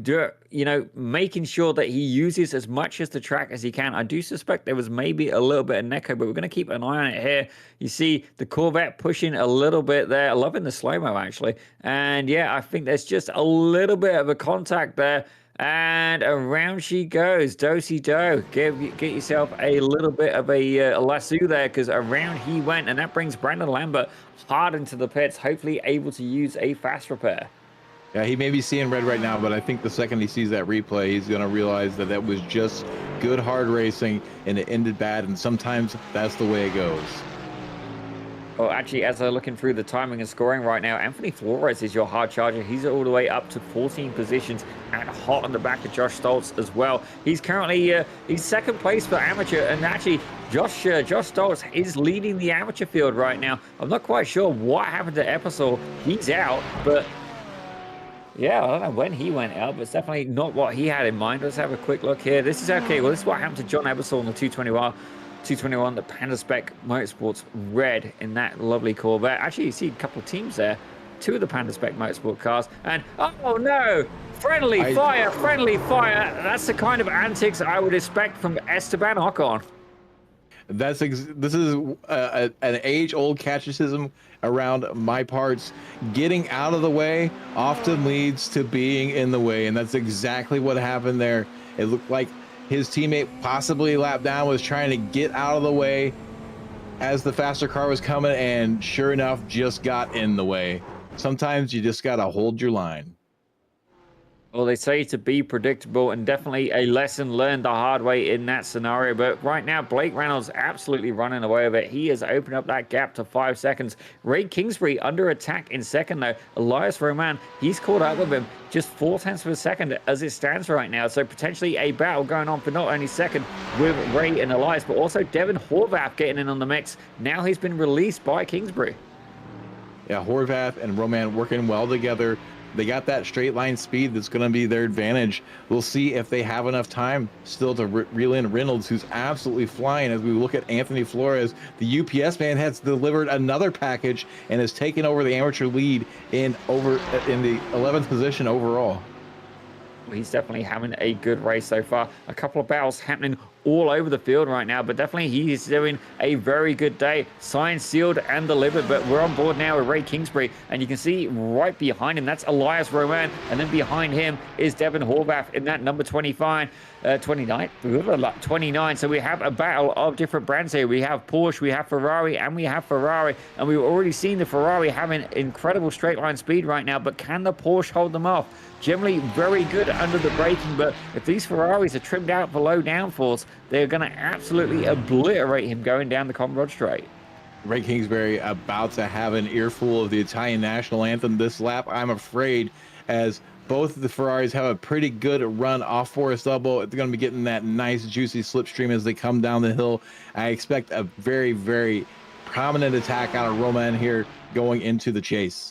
[SPEAKER 1] making sure that he uses as much as the track as he can. I do suspect there was maybe a little bit of Neko, but we're going to keep an eye on it here. You see the Corvette pushing a little bit there. Loving the slow-mo, actually. And yeah, I think there's just a little bit of a contact there. And around she goes, do-si-do. Get yourself a little bit of a lasso there, because around he went, and that brings Brandon Lambert hard into the pits, hopefully able to use a fast repair.
[SPEAKER 2] Yeah, he may be seeing red right now, but I think the second he sees that replay, he's going to realize that that was just good hard racing, and it ended bad, and sometimes that's the way it goes.
[SPEAKER 1] Well, actually, as I'm looking through the timing and scoring right now, Anthony Flores is your hard charger. He's all the way up to 14 positions and hot on the back of Josh Stoltz as well. He's currently he's second place for amateur, and actually Josh Stoltz is leading the amateur field right now. I'm not quite sure what happened to Episol. He's out, but yeah, I don't know when he went out, but it's definitely not what he had in mind. Let's have a quick look here. This is okay. Well, this is what happened to John Ebersol in the 221, the Panda Spec Motorsports red in that lovely Corvette. Actually, you see a couple of teams there two of the Panda Spec Motorsport cars. And oh no, friendly fire, friendly fire. That's the kind of antics I would expect from Esteban Ocon.
[SPEAKER 2] This is an age-old catechism around my parts. Getting out of the way often leads to being in the way, and that's exactly what happened there. It looked like his teammate, possibly lapped down, was trying to get out of the way as the faster car was coming, and sure enough, just got in the way. Sometimes you just gotta hold your line.
[SPEAKER 1] Well, they say to be predictable, and definitely a lesson learned the hard way in that scenario. But right now, Blake Reynolds absolutely running away with it. He has opened up that gap to 5 seconds. Ray Kingsbury under attack in second, though. Elias Roman, he's caught up with him just 0.4 of a second as it stands right now. So potentially a battle going on for not only second with Ray and Elias, but also Devin Horvath getting in on the mix. Now he's been released by Kingsbury.
[SPEAKER 2] Yeah, Horvath and Roman working well together. They got that straight line speed that's going to be their advantage. We'll see if they have enough time still to reel in Reynolds, who's absolutely flying. As we look at Anthony Flores, the UPS man has delivered another package and has taken over the amateur lead in the 11th position overall.
[SPEAKER 1] He's definitely having a good race so far. A couple of battles happening all over the field right now, but definitely he's doing a very good day. Signed, sealed, and delivered. But we're on board now with Ray Kingsbury, and you can see right behind him, that's Elias Roman, and then behind him is Devin Horvath in that number 29. So we have a battle of different brands here. We have Porsche, we have Ferrari, and we have Ferrari, and we've already seen the Ferrari having incredible straight line speed right now, but can the Porsche hold them off? Generally very good under the braking, but if these Ferraris are trimmed out for low downforce, they're going to absolutely obliterate him going down the Conrod Straight.
[SPEAKER 2] Ray Kingsbury about to have an earful of the Italian national anthem this lap, I'm afraid, as both of the Ferraris have a pretty good run off Forest Elbow. They're going to be getting that nice, juicy slipstream as they come down the hill. I expect a very, very prominent attack out of Roman here going into the chase.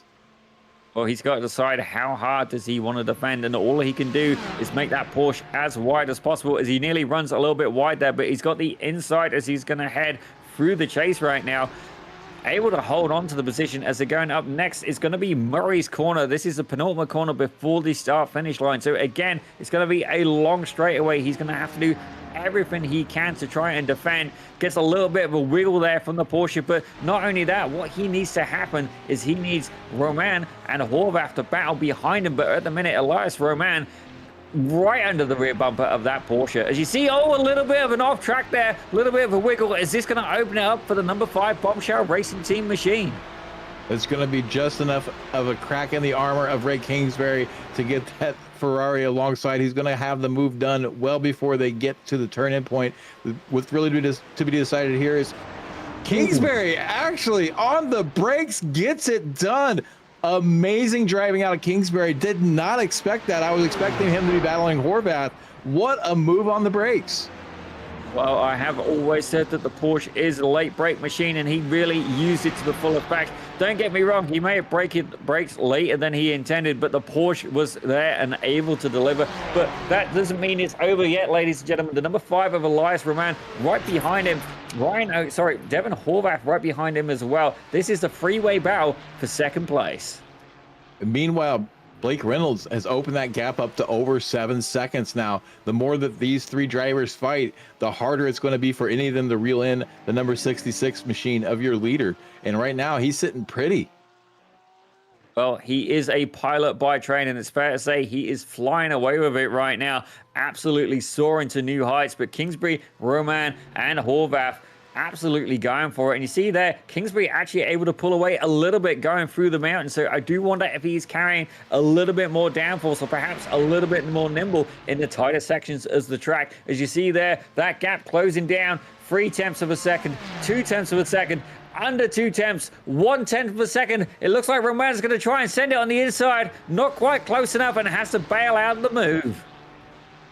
[SPEAKER 1] Well, he's got to decide how hard does he want to defend, and all he can do is make that Porsche as wide as possible, as he nearly runs a little bit wide there, but he's got the inside as he's going to head through the chase right now. Able to hold on to the position as they're going up. Next is going to be Murray's corner. This is the penultimate corner before the start-finish line. So again, it's going to be a long straightaway. He's going to have to do everything he can to try and defend. Gets a little bit of a wiggle there from the Porsche, but not only that, what he needs to happen is he needs Roman and Horvath to battle behind him. But at the minute, Elias Roman right under the rear bumper of that Porsche. As you see, a little bit of an off track there, a little bit of a wiggle. Is this going to open it up for the number 5 Bombshell Racing Team machine?
[SPEAKER 2] It's going to be just enough of a crack in the armor of Ray Kingsbury to get that Ferrari alongside. He's going to have the move done well before they get to the turn-in point. What's really to be decided here is Kingsbury actually on the brakes gets it done. Amazing driving out of Kingsbury. Did not expect that. I was expecting him to be battling Horvath. What a move on the brakes.
[SPEAKER 1] Well, I have always said that the Porsche is a late brake machine, and he really used it to the full effect. Don't get me wrong, he may have brakes later than he intended, but the Porsche was there and able to deliver. But that doesn't mean it's over yet, ladies and gentlemen. The number 5 of Elias Roman right behind him. Devin Horvath right behind him as well. This is the freeway battle for second place.
[SPEAKER 2] Meanwhile, Blake Reynolds has opened that gap up to over 7 seconds now. The more that these three drivers fight, the harder it's going to be for any of them to reel in the number 66 machine of your leader. And right now, he's sitting pretty.
[SPEAKER 1] Well, he is a pilot by trade, and it's fair to say he is flying away with it right now. Absolutely soaring to new heights. But Kingsbury, Roman, and Horvath absolutely going for it. And you see there, Kingsbury actually able to pull away a little bit going through the mountain. So I do wonder if he's carrying a little bit more downforce, or perhaps a little bit more nimble in the tighter sections of the track. As you see there, that gap closing down 0.3 of a second, 0.2 of a second, under 2 tenths, 1/10 of a second. It looks like Roman's going to try and send it on the inside. Not quite close enough, and has to bail out of the move.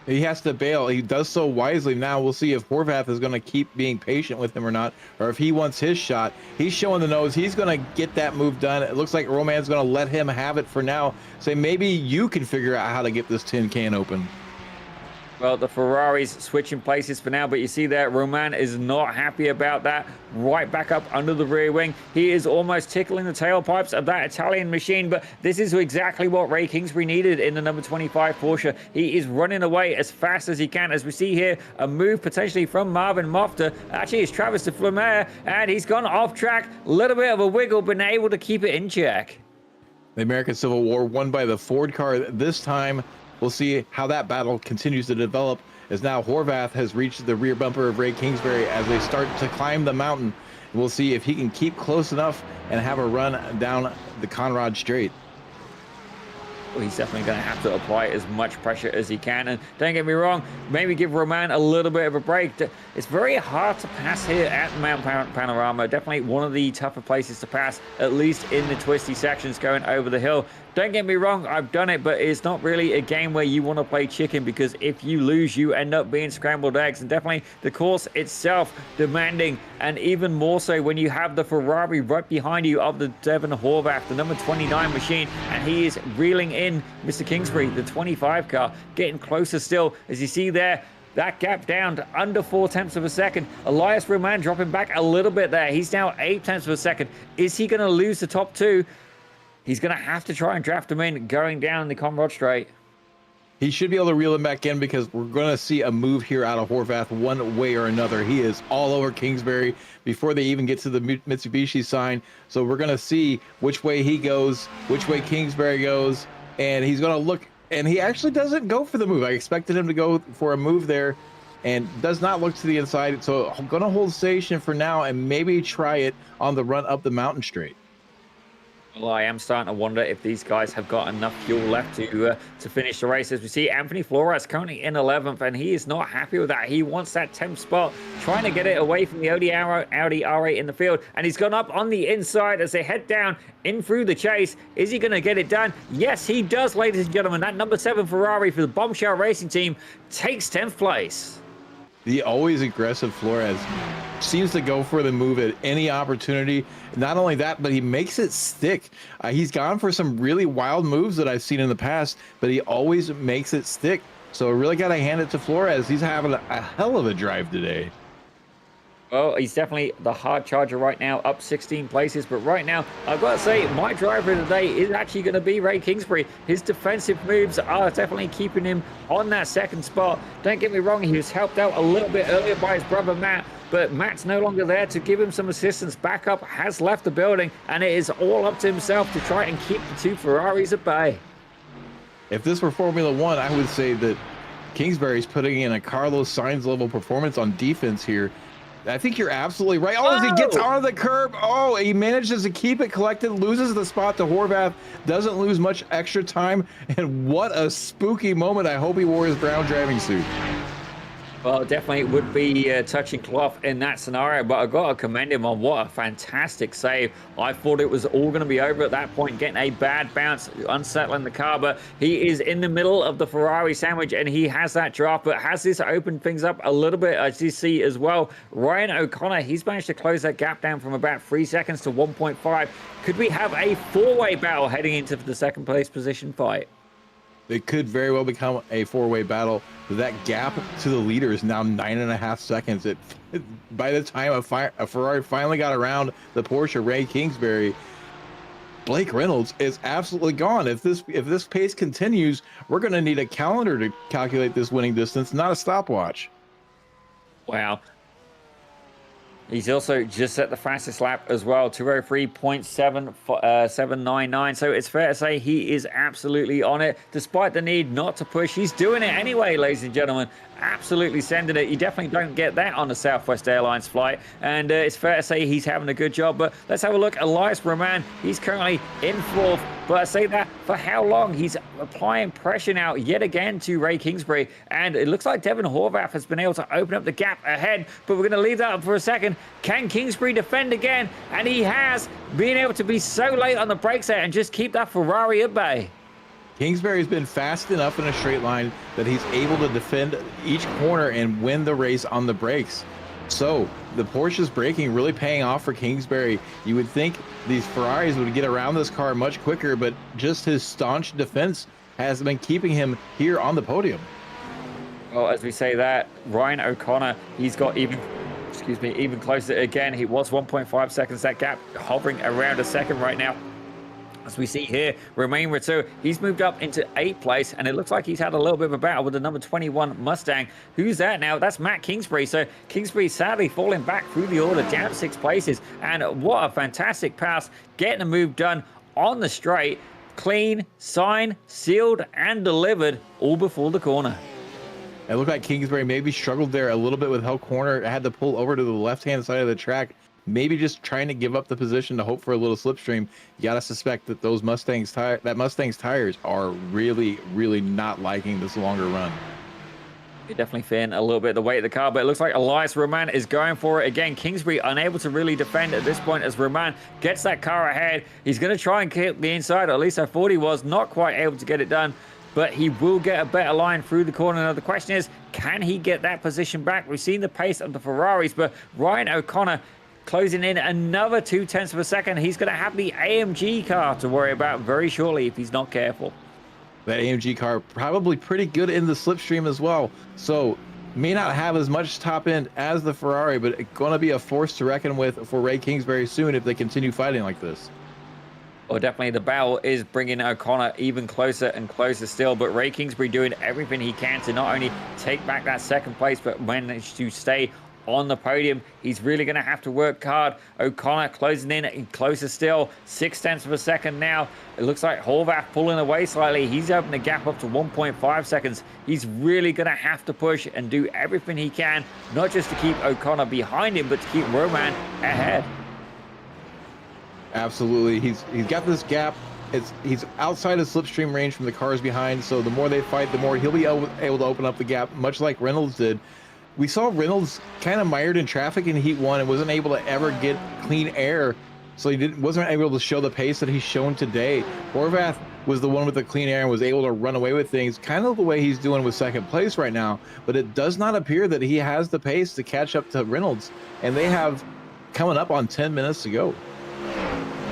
[SPEAKER 2] He has to bail. He does so wisely. Now we'll see if Horvath is going to keep being patient with him or not, or if he wants his shot. He's showing the nose. He's going to get that move done. It looks like Roman's going to let him have it for now. Say, maybe you can figure out how to get this tin can open.
[SPEAKER 1] Well, the Ferraris switching places for now, but you see that Roman is not happy about that. Right back up under the rear wing. He is almost tickling the tailpipes of that Italian machine, but this is exactly what Ray Kingsbury needed in the number 25 Porsche. He is running away as fast as he can. As we see here, a move potentially from Marvin Mofta. Actually, it's Travis de Flamer, and he's gone off track. A little bit of a wiggle, but able to keep it in check.
[SPEAKER 2] The American Civil War won by the Ford car this time. We'll see how that battle continues to develop as now Horvath has reached the rear bumper of Ray Kingsbury as they start to climb the mountain. We'll see if he can keep close enough and have a run down the Conrad Straight.
[SPEAKER 1] Well, he's definitely going to have to apply as much pressure as he can. And don't get me wrong, maybe give Roman a little bit of a break. It's very hard to pass here at Mount Panorama. Definitely one of the tougher places to pass, at least in the twisty sections going over the hill. Don't get me wrong, I've done it, but it's not really a game where you want to play chicken, because if you lose, you end up being scrambled eggs. And definitely the course itself demanding, and even more so when you have the Ferrari right behind you of the Devon Horvath, the number 29 machine, and he is reeling in Mr. Kingsbury, the 25 car, getting closer still. As you see there, that gap down to under 0.4 of a second. Elias Roman dropping back a little bit there. He's now 0.8 of a second. Is he going to lose the top two? He's going to have to try and draft him in going down the Conrad Straight.
[SPEAKER 2] He should be able to reel him back in, because we're going to see a move here out of Horvath one way or another. He is all over Kingsbury before they even get to the Mitsubishi sign. So we're going to see which way he goes, which way Kingsbury goes, and he's going to look, and he actually doesn't go for the move. I expected him to go for a move there and does not look to the inside. So I'm going to hold station for now and maybe try it on the run up the mountain straight.
[SPEAKER 1] Well, I am starting to wonder if these guys have got enough fuel left to finish the race. As we see, Anthony Flores currently in 11th, and he is not happy with that. He wants that 10th spot, trying to get it away from the Audi R8 in the field. And he's gone up on the inside as they head down in through the chase. Is he going to get it done? Yes, he does, ladies and gentlemen. That number 7 Ferrari for the Bombshell Racing Team takes 10th place.
[SPEAKER 2] The always aggressive Flores seems to go for the move at any opportunity. Not only that, but he makes it stick. He's gone for some really wild moves that I've seen in the past, but he always makes it stick. So I really got to hand it to Flores. He's having a hell of a drive today.
[SPEAKER 1] Well, he's definitely the hard charger right now, up 16 places. But right now, I've got to say, my driver today is actually going to be Ray Kingsbury. His defensive moves are definitely keeping him on that second spot. Don't get me wrong, he was helped out a little bit earlier by his brother Matt, but Matt's no longer there to give him some assistance. Backup has left the building, and it is all up to himself to try and keep the two Ferraris at bay.
[SPEAKER 2] If this were Formula One, I would say that Kingsbury's putting in a Carlos Sainz level performance on defense here. I think you're absolutely right. Oh, as he gets on the curb, oh, he manages to keep it collected, loses the spot to Horvath, doesn't lose much extra time, and what a spooky moment. I hope he wore his brown driving suit.
[SPEAKER 1] Well, definitely would be touching cloth in that scenario, but I've got to commend him on what a fantastic save. I thought it was all going to be over at that point, getting a bad bounce, unsettling the car, but he is in the middle of the Ferrari sandwich, and he has that draft, but has this opened things up a little bit, as you see as well. Ryan O'Connor, he's managed to close that gap down from about 3 seconds to 1.5. Could we have a four-way battle heading into the second place position fight?
[SPEAKER 2] It could very well become a four-way battle. That gap to the leader is now 9.5 seconds. By the time a Ferrari finally got around the Porsche Ray Kingsbury, Blake Reynolds is absolutely gone. If this pace continues, we're going to need a calendar to calculate this winning distance, not a stopwatch.
[SPEAKER 1] Wow. He's also just set the fastest lap as well, 203.799. So it's fair to say he is absolutely on it, despite the need not to push. He's doing it anyway, ladies and gentlemen. Absolutely sending it. You definitely don't get that on a Southwest Airlines flight. And it's fair to say he's having a good job. But let's have a look. Elias Roman, he's currently in 4th. But I say that for how long? He's applying pressure now yet again to Ray Kingsbury. And it looks like Devon Horvath has been able to open up the gap ahead. But we're going to leave that up for a second. Can Kingsbury defend again? And he has, been able to be so late on the brakes there and just keep that Ferrari at bay.
[SPEAKER 2] Kingsbury's been fast enough in a straight line that he's able to defend each corner and win the race on the brakes. So the Porsche's braking really paying off for Kingsbury. You would think these Ferraris would get around this car much quicker, but just his staunch defense has been keeping him here on the podium.
[SPEAKER 1] Well, as we say that, Ryan O'Connor, he's got even, excuse me, even closer again. He was 1.5 seconds, that gap hovering around a second right now. As we see here, Romain Rittou, he's moved up into 8th place, and it looks like he's had a little bit of a battle with the number 21 Mustang. Who's that now? That's Matt Kingsbury. So Kingsbury sadly falling back through the order, down 6 places. And what a fantastic pass, getting the move done on the straight. Clean, signed, sealed, and delivered, all before the corner.
[SPEAKER 2] It looked like Kingsbury maybe struggled there a little bit with Hell Corner. Had to pull over to the left-hand side of the track, maybe just trying to give up the position to hope for a little slipstream. You got to suspect that those Mustang's tires are really, really not liking this longer run.
[SPEAKER 1] You're definitely feeling a little bit the weight of the car, but it looks like Elias Roman is going for it again. Kingsbury unable to really defend at this point as Roman gets that car ahead. He's going to try and keep the inside, or at least I thought he was. Not quite able to get it done, but he will get a better line through the corner. Now the question is, can he get that position back? We've seen the pace of the Ferraris, but Ryan O'Connor closing in another 0.2 of a second. He's going to have the AMG car to worry about very shortly if he's not careful.
[SPEAKER 2] That AMG car probably pretty good in the slipstream as well, so may not have as much top end as the Ferrari, but it's going to be a force to reckon with for Ray Kingsbury soon if they continue fighting like this.
[SPEAKER 1] Well, definitely the battle is bringing O'Connor even closer and closer still, but Ray Kingsbury doing everything he can to not only take back that 2nd place, but manage to stay on the podium. He's really going to have to work hard. O'Connor closing in closer still, 0.6 of a second now. It looks like Horvath pulling away slightly. He's opened the gap up to 1.5 seconds. He's really going to have to push and do everything he can, not just to keep O'Connor behind him, but to keep Roman ahead.
[SPEAKER 2] Absolutely. He's got this gap. He's outside of slipstream range from the cars behind, so the more they fight, the more he'll be able to open up the gap, much like Reynolds did. We saw Reynolds kind of mired in traffic in Heat 1 and wasn't able to ever get clean air, so he wasn't able to show the pace that he's shown today. Horvath was the one with the clean air and was able to run away with things, kind of the way he's doing with 2nd place right now, but it does not appear that he has the pace to catch up to Reynolds, and they have coming up on 10 minutes to go.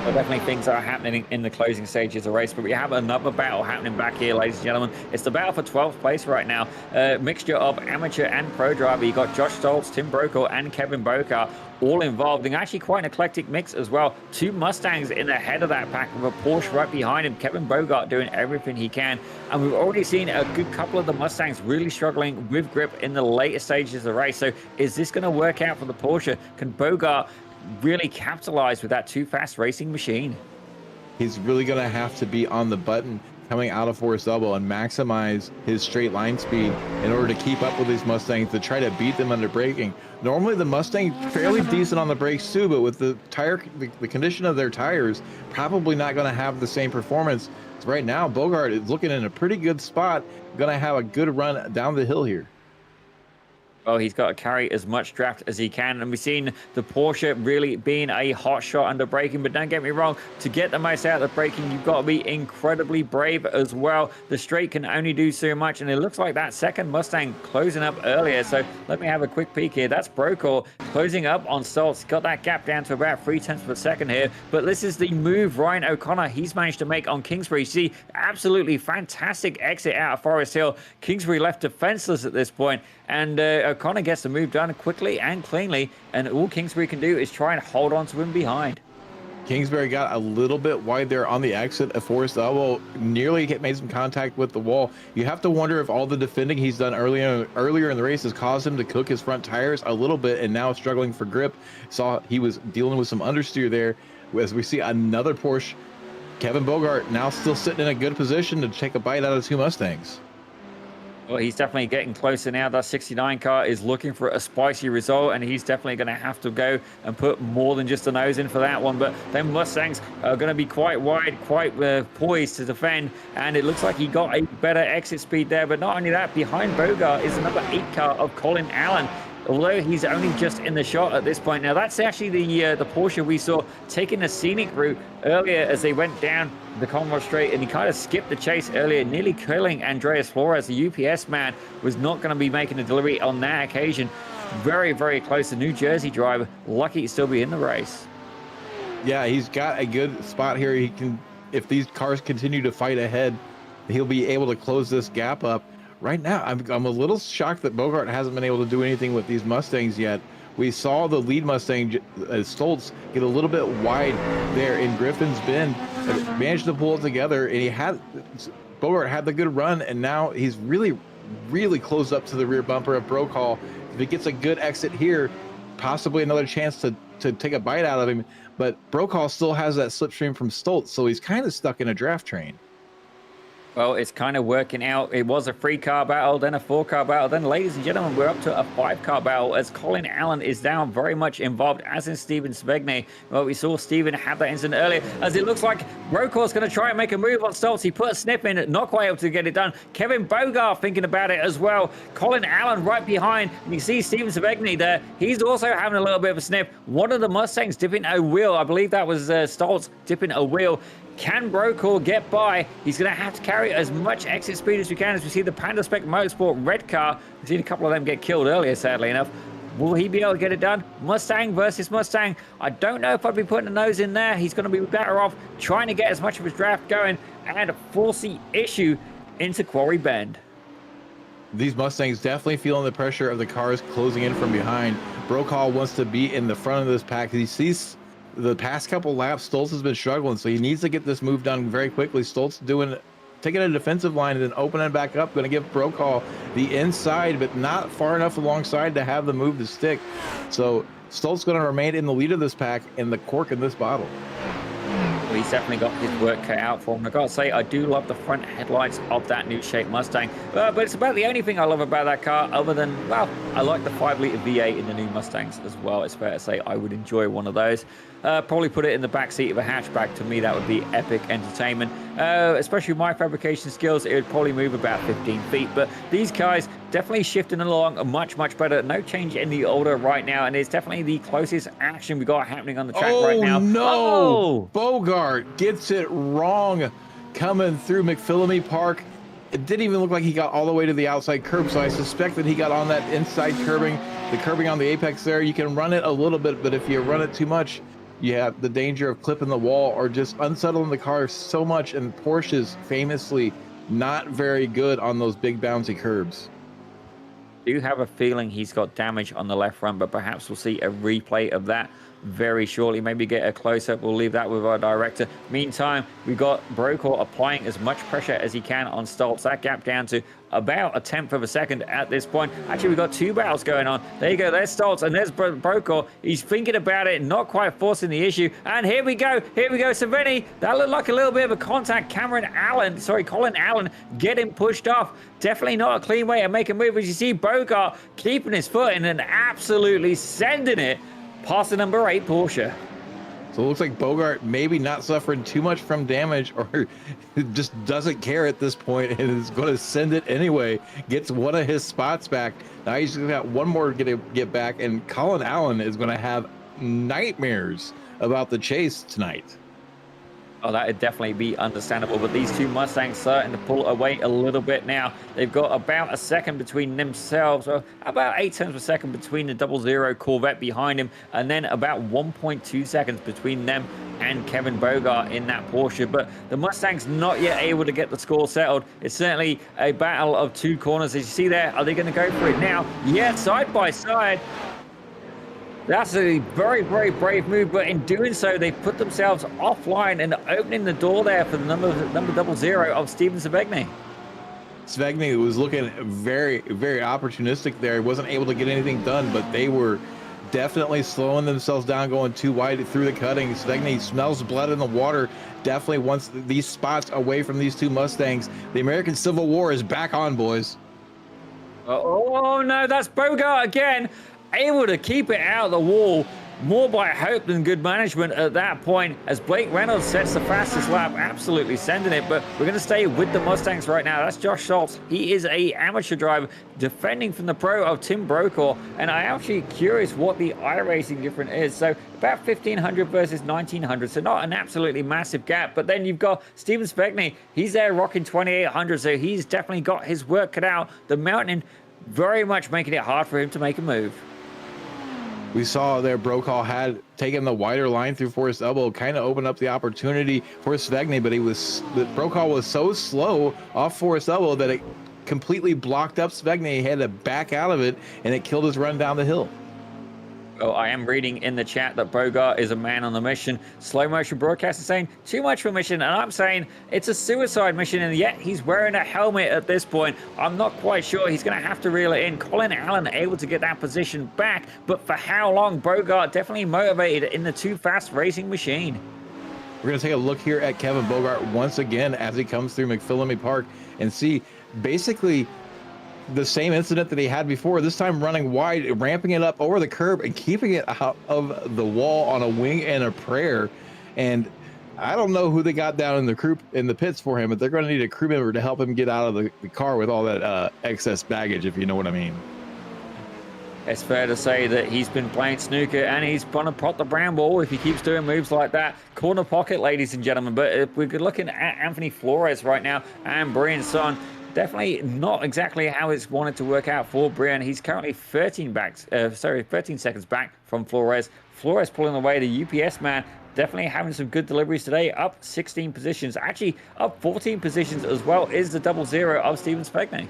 [SPEAKER 1] Well, definitely things are happening in the closing stages of the race, but we have another battle happening back here, ladies and gentlemen. It's the battle for 12th place right now. Mixture of amateur and pro driver. You got Josh Stoltz, Tim Brokaw, and Kevin Bokar all involved, and actually quite an eclectic mix as well. 2 Mustangs in the head of that pack with a Porsche right behind him. Kevin Bogart doing everything he can, and we've already seen a good couple of the Mustangs really struggling with grip in the later stages of the race. So is this going to work out for the Porsche? Can Bogart really capitalize with that too fast racing machine?
[SPEAKER 2] He's really going to have to be on the button coming out of Forest Elbow and maximize his straight line speed in order to keep up with these Mustangs, to try to beat them under braking. Normally the Mustang fairly decent on the brakes too, but with the condition of their tires, probably not going to have the same performance. So right now Bogart is looking in a pretty good spot, going to have a good run down the hill here.
[SPEAKER 1] Well, he's got to carry as much draft as he can, and we've seen the Porsche really being a hot shot under braking. But don't get me wrong, to get the most out of the braking, you've got to be incredibly brave as well. The straight can only do so much, and it looks like that 2nd Mustang closing up earlier. So let me have a quick peek here. That's Brokaw closing up on Stoltz. Got that gap down to about 0.3 of a second here. But this is the move Ryan O'Connor he's managed to make on Kingsbury. See, absolutely fantastic exit out of Forest Hill. Kingsbury left defenseless at this point, and O'Connor gets the move done quickly and cleanly, and all Kingsbury can do is try and hold on to him behind.
[SPEAKER 2] Kingsbury got a little bit wide there on the exit of Forest Elbow, nearly made some contact with the wall. You have to wonder if all the defending he's done earlier in the race has caused him to cook his front tires a little bit and now struggling for grip. Saw he was dealing with some understeer there. As we see another Porsche, Kevin Bogart now still sitting in a good position to take a bite out of 2 Mustangs.
[SPEAKER 1] Well, he's definitely getting closer now. That 69 car is looking for a spicy result, and he's definitely going to have to go and put more than just a nose in for that one. But them Mustangs are going to be quite wide, quite poised to defend, and it looks like he got a better exit speed there. But not only that, behind Bogart is another 8 car of Colin Allen, although he's only just in the shot at this point. Now, that's actually the Porsche we saw taking the scenic route earlier as they went down the Commonwealth Straight, and he kind of skipped the chase earlier, nearly killing Andreas Flores. The UPS man was not going to be making a delivery on that occasion. Very, very close. The New Jersey driver, lucky to still be in the race.
[SPEAKER 2] Yeah, he's got a good spot here. He can, if these cars continue to fight ahead, he'll be able to close this gap up. right now, I'm a little shocked that Bogart hasn't been able to do anything with these Mustangs yet. We saw the lead Mustang, Stoltz, get a little bit wide there in Griffin's Bend, managed to pull it together, and Bogart had the good run, and now he's really, really close up to the rear bumper of Brokaw. If he gets a good exit here, possibly another chance to take a bite out of him, but Brokaw still has that slipstream from Stoltz, so he's kind of stuck in a draft train.
[SPEAKER 1] Well, it's kind of working out. It was a 3-car battle, then a 4-car battle. Then, ladies and gentlemen, we're up to a 5-car battle as Colin Allen is now very much involved, as in Steven Svegny. Well, we saw Steven have that incident earlier, as it looks like Brokaw's going to try and make a move on Stoltz. He put a snip in, not quite able to get it done. Kevin Bogart thinking about it as well. Colin Allen right behind. And you see Steven Svegny there. He's also having a little bit of a sniff. One of the Mustangs dipping a wheel. I believe that was Stoltz dipping a wheel. Can Brokaw get by? He's going to have to carry as much exit speed as we can, as we see the Panda Spec Motorsport red car. We've seen a couple of them get killed earlier, sadly enough. Will he be able to get it done? Mustang versus Mustang. I don't know if I'd be putting a nose in there. He's going to be better off trying to get as much of his draft going and force the issue into Quarry Bend.
[SPEAKER 2] These Mustangs definitely feeling the pressure of the cars closing in from behind. Brokaw wants to be in the front of this pack. He sees the past couple laps, Stoltz has been struggling, so he needs to get this move done very quickly. Stoltz taking a defensive line and then opening it back up, going to give Brokaw the inside, but not far enough alongside to have the move to stick. So Stoltz going to remain in the lead of this pack and the cork in this bottle.
[SPEAKER 1] Well, he's definitely got his work cut out for him. I've got to say, I do love the front headlights of that new shape Mustang, but it's about the only thing I love about that car, other than, well, I like the 5-litre V8 in the new Mustangs as well. It's fair to say I would enjoy one of those. Probably put it in the back seat of a hatchback. To me, that would be epic entertainment. Especially with my fabrication skills, it would probably move about 15 feet. But these guys definitely shifting along much, much better. No change in the order right now, and it's definitely the closest action we got happening on the track right now.
[SPEAKER 2] No!
[SPEAKER 1] Oh,
[SPEAKER 2] Bogart gets it wrong coming through McPhillamy Park. It didn't even look like he got all the way to the outside curb, so I suspect that he got on that inside curbing, the curbing on the apex there. You can run it a little bit, but if you run it too much, you have the danger of clipping the wall or just unsettling the car so much, and Porsche's famously not very good on those big bouncy curbs.
[SPEAKER 1] I do have a feeling he's got damage on the left front, but perhaps we'll see a replay of that very shortly. Maybe get a close-up. We'll leave that with our director. Meantime, we've got Brokaw applying as much pressure as he can on Stoltz. That gap down to about 1/10 of a second at this point. Actually, we've got 2 battles going on. There you go. There's Stoltz, and there's Brokaw. He's thinking about it, not quite forcing the issue. And here we go. Here we go. Savini. That looked like a little bit of a contact. Colin Allen getting pushed off. Definitely not a clean way to make a move. As you see, Bogart keeping his foot in and absolutely sending it past the number 8 Porsche.
[SPEAKER 2] So it looks like Bogart maybe not suffering too much from damage, or just doesn't care at this point and is going to send it anyway. Gets one of his spots back. Now he's got one more to get back, and Colin Allen is going to have nightmares about the chase tonight.
[SPEAKER 1] Oh, that would definitely be understandable, but these 2 Mustangs starting to pull away a little bit now. They've got about a second between themselves, or about 8 tenths of a second between the 00 Corvette behind him, and then about 1.2 seconds between them and Kevin Bogart in that Porsche. But the Mustangs not yet able to get the score settled. It's certainly a battle of 2 corners. As you see there, are they going to go for it now? Yeah, side by side. That's a very, very brave move, but in doing so, they put themselves offline and opening the door there for the number 00 of Steven Svegny.
[SPEAKER 2] Svegny was looking very, very opportunistic there. He wasn't able to get anything done, but they were definitely slowing themselves down, going too wide through the cutting. Svegny smells blood in the water. Definitely wants these spots away from these 2 Mustangs. The American Civil War is back on, boys.
[SPEAKER 1] Oh, no, that's Bogart again. Able to keep it out of the wall, more by hope than good management at that point, as Blake Reynolds sets the fastest lap, absolutely sending it. But we're going to stay with the Mustangs right now. That's Josh Schultz. He is a amateur driver defending from the pro of Tim Brokaw, and I'm actually curious what the iRacing difference is. So about 1,500 versus 1,900, so not an absolutely massive gap. But then you've got Steven Svegny. He's there rocking 2,800, so he's definitely got his work cut out. The mountain very much making it hard for him to make a move.
[SPEAKER 2] We saw there Brokaw had taken the wider line through Forest Elbow, kind of opened up the opportunity for Svegny, but Brokaw was so slow off Forest Elbow that it completely blocked up Svegne. He had to back out of it, and it killed his run down the hill.
[SPEAKER 1] Well, I am reading in the chat that Bogart is a man on the mission. Slow motion broadcast is saying too much for a mission, and I'm saying it's a suicide mission, and yet he's wearing a helmet at this point. I'm not quite sure. He's going to have to reel it in. Colin Allen able to get that position back, but for how long? Bogart definitely motivated in the too fast racing machine.
[SPEAKER 2] We're going to take a look here at Kevin Bogart once again as he comes through McPhillamy Park and see basically the same incident that he had before, this time running wide, ramping it up over the curb and keeping it out of the wall on a wing and a prayer. And I don't know who they got down in the pits for him, but they're going to need a crew member to help him get out of the car with all that excess baggage, if you know what I mean.
[SPEAKER 1] It's fair to say that he's been playing snooker and he's going to pot the brown ball if he keeps doing moves like that. Corner pocket, ladies and gentlemen. But if we're looking at Anthony Flores right now and Brian's son, definitely not exactly how it's wanted to work out for Brian. He's currently 13 seconds back from Flores. Flores pulling away. The UPS man definitely having some good deliveries today. Up 16 positions. Actually, up 14 positions as well is the 00 of Steven Spegney.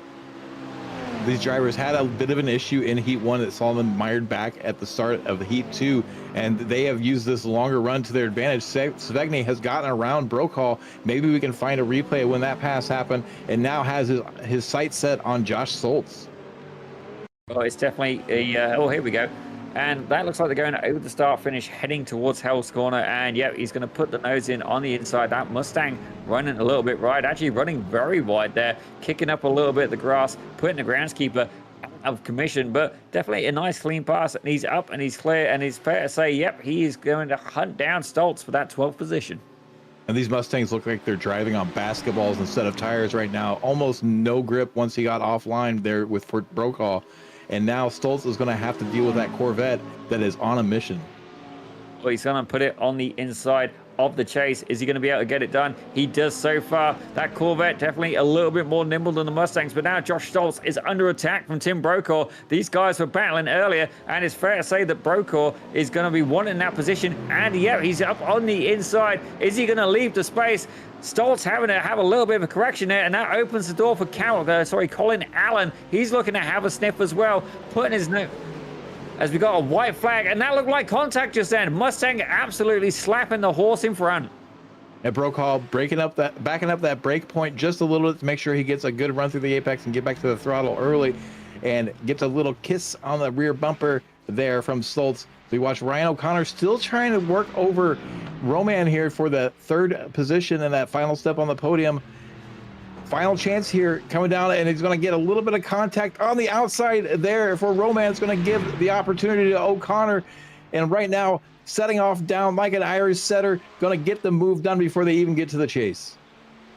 [SPEAKER 2] These drivers had a bit of an issue in Heat 1 that Salmon mired back at the start of the Heat 2, and they have used this longer run to their advantage. Svegne has gotten around Brokaw. Maybe we can find a replay when that pass happened, and now has his sights set on Josh Stoltz.
[SPEAKER 1] Well, it's definitely a... oh, here we go. And that looks like they're going over the start finish, heading towards Hell's Corner. And yeah, he's going to put the nose in on the inside. That Mustang running a little bit wide, actually running very wide there, kicking up a little bit of the grass, putting the groundskeeper out of commission. But definitely a nice clean pass. And he's up and he's clear. And it's fair to say, yep, he is going to hunt down Stoltz for that 12th position.
[SPEAKER 2] And these Mustangs look like they're driving on basketballs instead of tires right now. Almost no grip once he got offline there with Brokaw. And now Stoltz is going to have to deal with that Corvette that is on a mission.
[SPEAKER 1] Well, he's going to put it on the inside of the chase. Is he going to be able to get it done? He does so far. That Corvette definitely a little bit more nimble than the Mustangs, but now Josh Stoltz is under attack from Tim Brokaw. These guys were battling earlier, and it's fair to say that Brokaw is going to be wanting that position. And yeah, he's up on the inside. Is he going to leave the space? Stoltz having to have a little bit of a correction there, and that opens the door for Colin Allen. He's looking to have a sniff as well, putting his nose as we got a white flag, and that looked like contact just then. Mustang absolutely slapping the horse in front.
[SPEAKER 2] And Brokaw backing up that brake point just a little bit to make sure he gets a good run through the apex and get back to the throttle early, and gets a little kiss on the rear bumper there from Stoltz. So you watch Ryan O'Connor still trying to work over Roman here for the third position in that final step on the podium. Final chance here coming down, and he's going to get a little bit of contact on the outside there for Roman. It's going to give the opportunity to O'Connor, and right now setting off down like an Irish setter, going to get the move done before they even get to the chase.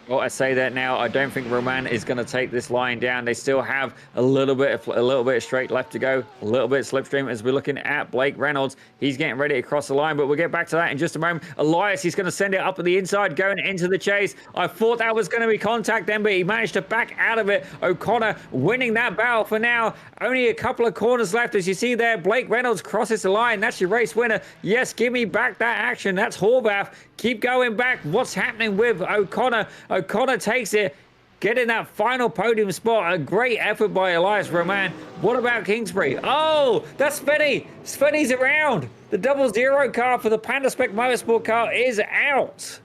[SPEAKER 1] Well, I say that now. I don't think Roman is going to take this line down. They still have a little bit of straight left to go, a little bit of slipstream as we're looking at Blake Reynolds. He's getting ready to cross the line, but we'll get back to that in just a moment. Elias, he's going to send it up at the inside, going into the chase. I thought that was going to be contact then, but he managed to back out of it. O'Connor winning that battle for now. Only a couple of corners left. As you see there, Blake Reynolds crosses the line. That's your race winner. Yes, give me back that action. That's Horvath. Keep going back. What's happening with O'Connor? O'Connor takes it, getting that final podium spot. A great effort by Elias Roman. What about Kingsbury? Oh, that's Spenny. Spenny's around. The 00 car for the Panda Spec Motorsport car is out.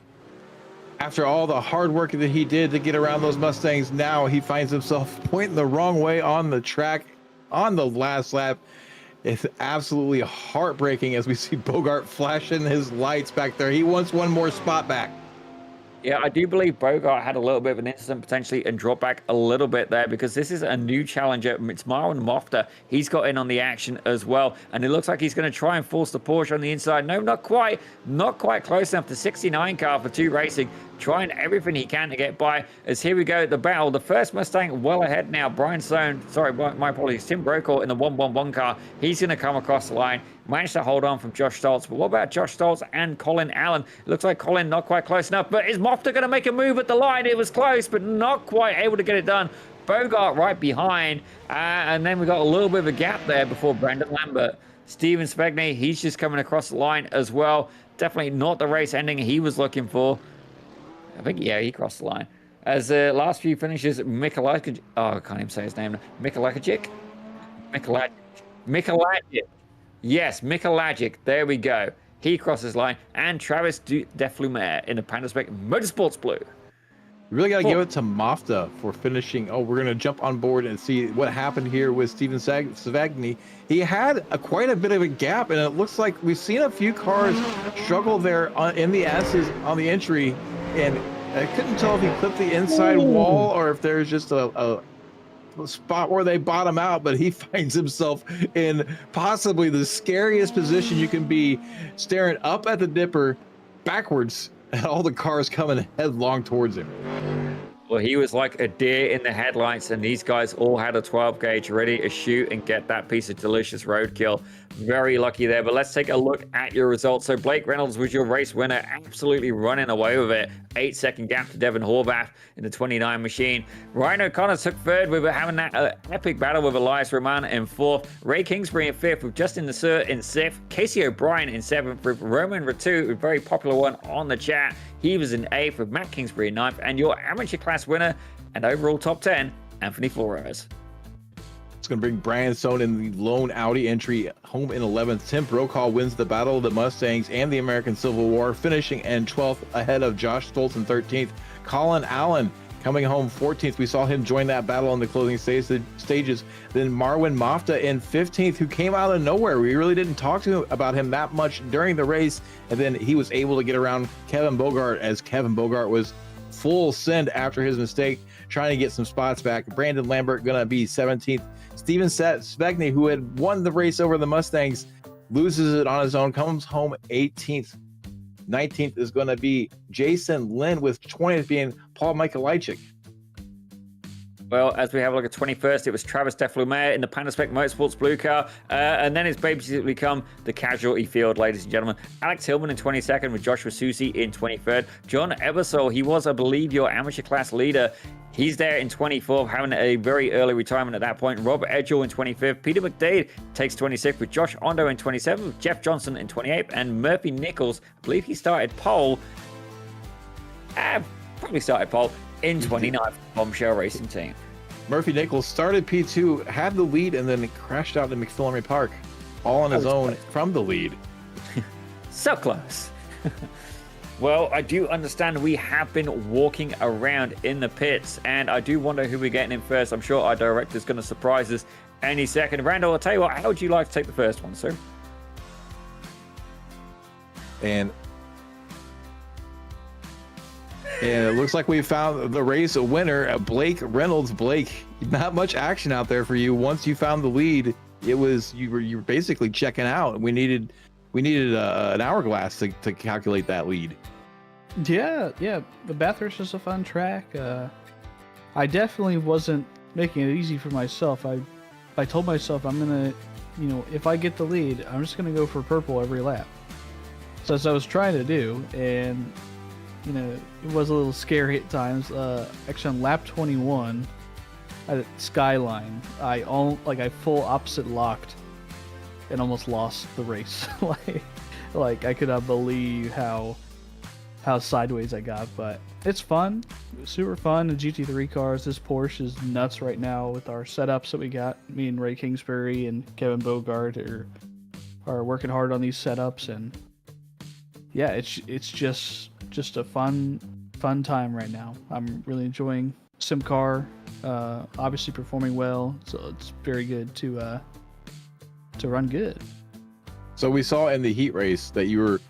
[SPEAKER 2] After all the hard work that he did to get around those Mustangs, now he finds himself pointing the wrong way on the track on the last lap. It's absolutely heartbreaking as we see Bogart flashing his lights back there. He wants one more spot back.
[SPEAKER 1] Yeah, I do believe Bogart had a little bit of an incident potentially and dropped back a little bit there, because this is a new challenger. It's Marwan Mofta. He's got in on the action as well, and it looks like he's going to try and force the Porsche on the inside. No, not quite. Not quite close enough. The 69 car for 2 Racing trying everything he can to get by. As here we go, the battle. The first Mustang well ahead now. Brian Stone, sorry, my apologies. Tim Brokaw in the 111 car. He's going to come across the line. Managed to hold on from Josh Stoltz. But what about Josh Stoltz and Colin Allen? It looks like Colin not quite close enough. But is Mofta going to make a move at the line? It was close, but not quite able to get it done. Bogart right behind. And then we got a little bit of a gap there before Brendan Lambert. Steven Spegney, he's just coming across the line as well. Definitely not the race ending he was looking for. I think, yeah, he crossed the line. As the last few finishes, Mikalajic, oh, I can't even say his name. Mikalajic? Mikalajic. Mikalajic. Yes, Mikalajic. There we go. He crosses line. And Travis Deflumer in the Pandaspec Motorsports Blue.
[SPEAKER 2] We really got to give it to Mafta for finishing. Oh, we're going to jump on board and see what happened here with Steven Savagny. He had quite a bit of a gap, and it looks like we've seen a few cars struggle there in the S's on the entry, and I couldn't tell if he clipped the inside wall or if there's just a spot where they bottom out, but he finds himself in possibly the scariest position you can be, staring up at the dipper backwards and all the cars coming headlong towards him.
[SPEAKER 1] Well, he was like a deer in the headlights, and these guys all had a 12 gauge ready to shoot and get that piece of delicious roadkill. Very lucky there, but let's take a look at your results. So Blake Reynolds was your race winner, absolutely running away with it. 8-second gap to Devin Horvath in the 29 machine. Ryan O'Connor took third. We were having that epic battle with Elias Roman in fourth. Ray Kingsbury in fifth with Justin Nasser in sixth. Casey O'Brien in seventh with Roman Ratu, a very popular one on the chat. He was in eighth with Matt Kingsbury in ninth. And your amateur class winner and overall top 10, Anthony Flores.
[SPEAKER 2] It's going to bring Brian Sohn in the lone Audi entry home in 11th. Tim Brokaw wins the Battle of the Mustangs and the American Civil War, finishing in 12th ahead of Josh Stoltz in 13th. Colin Allen coming home 14th. We saw him join that battle in the closing stages. Then Marwin Mafta in 15th, who came out of nowhere. We really didn't talk to him about him that much during the race. And then he was able to get around Kevin Bogart, as Kevin Bogart was full send after his mistake, trying to get some spots back. Brandon Lambert going to be 17th. Steven Savagny, who had won the race over the Mustangs, loses it on his own, comes home 18th. 19th is going to be Jason Lynn, with 20th being Paul Michaelajczyk.
[SPEAKER 1] Well, as we have a look at 21st, it was Travis Deflumer in the Pandaspec Motorsports Blue car. And then it's basically become the casualty field, ladies and gentlemen. Alex Hillman in 22nd with Joshua Susi in 23rd. John Ebersol, he was, I believe, your amateur class leader. He's there in 24th, having a very early retirement at that point. Rob Edgell in 25th. Peter McDade takes 26th with Josh Ondo in 27th, with Jeff Johnson in 28th, and Murphy Nichols, I believe he started pole. Probably started pole in 29th, Bombshell Racing Team.
[SPEAKER 2] Murphy Nichols started P2, had the lead, and then crashed out in McPhillamry Park, all on his own from the lead.
[SPEAKER 1] So close. Well, I do understand we have been walking around in the pits, and I do wonder who we're getting in first. I'm sure our director's going to surprise us any second. Randall, I'll tell you what, how would you like to take the first one, sir?
[SPEAKER 2] And it looks like we found the race winner, Blake Reynolds. Blake, not much action out there for you. Once you found the lead, it was you were basically checking out. We needed an hourglass to calculate that lead.
[SPEAKER 3] Yeah. The Bathurst is a fun track. I definitely wasn't making it easy for myself. I told myself I'm gonna, if I get the lead, I'm just gonna go for purple every lap. So as I was trying to do, and it was a little scary at times. Actually, on lap 21 at Skyline, I full opposite locked and almost lost the race. like I could not believe how sideways I got, but it's fun, super fun. The GT3 cars, this Porsche is nuts right now with our setups that we got. Me and Ray Kingsbury and Kevin Bogart are working hard on these setups, and yeah, it's just a fun time right now. I'm really enjoying SimCAR, obviously performing well, so it's very good to run good.
[SPEAKER 2] So we saw in the heat race that you were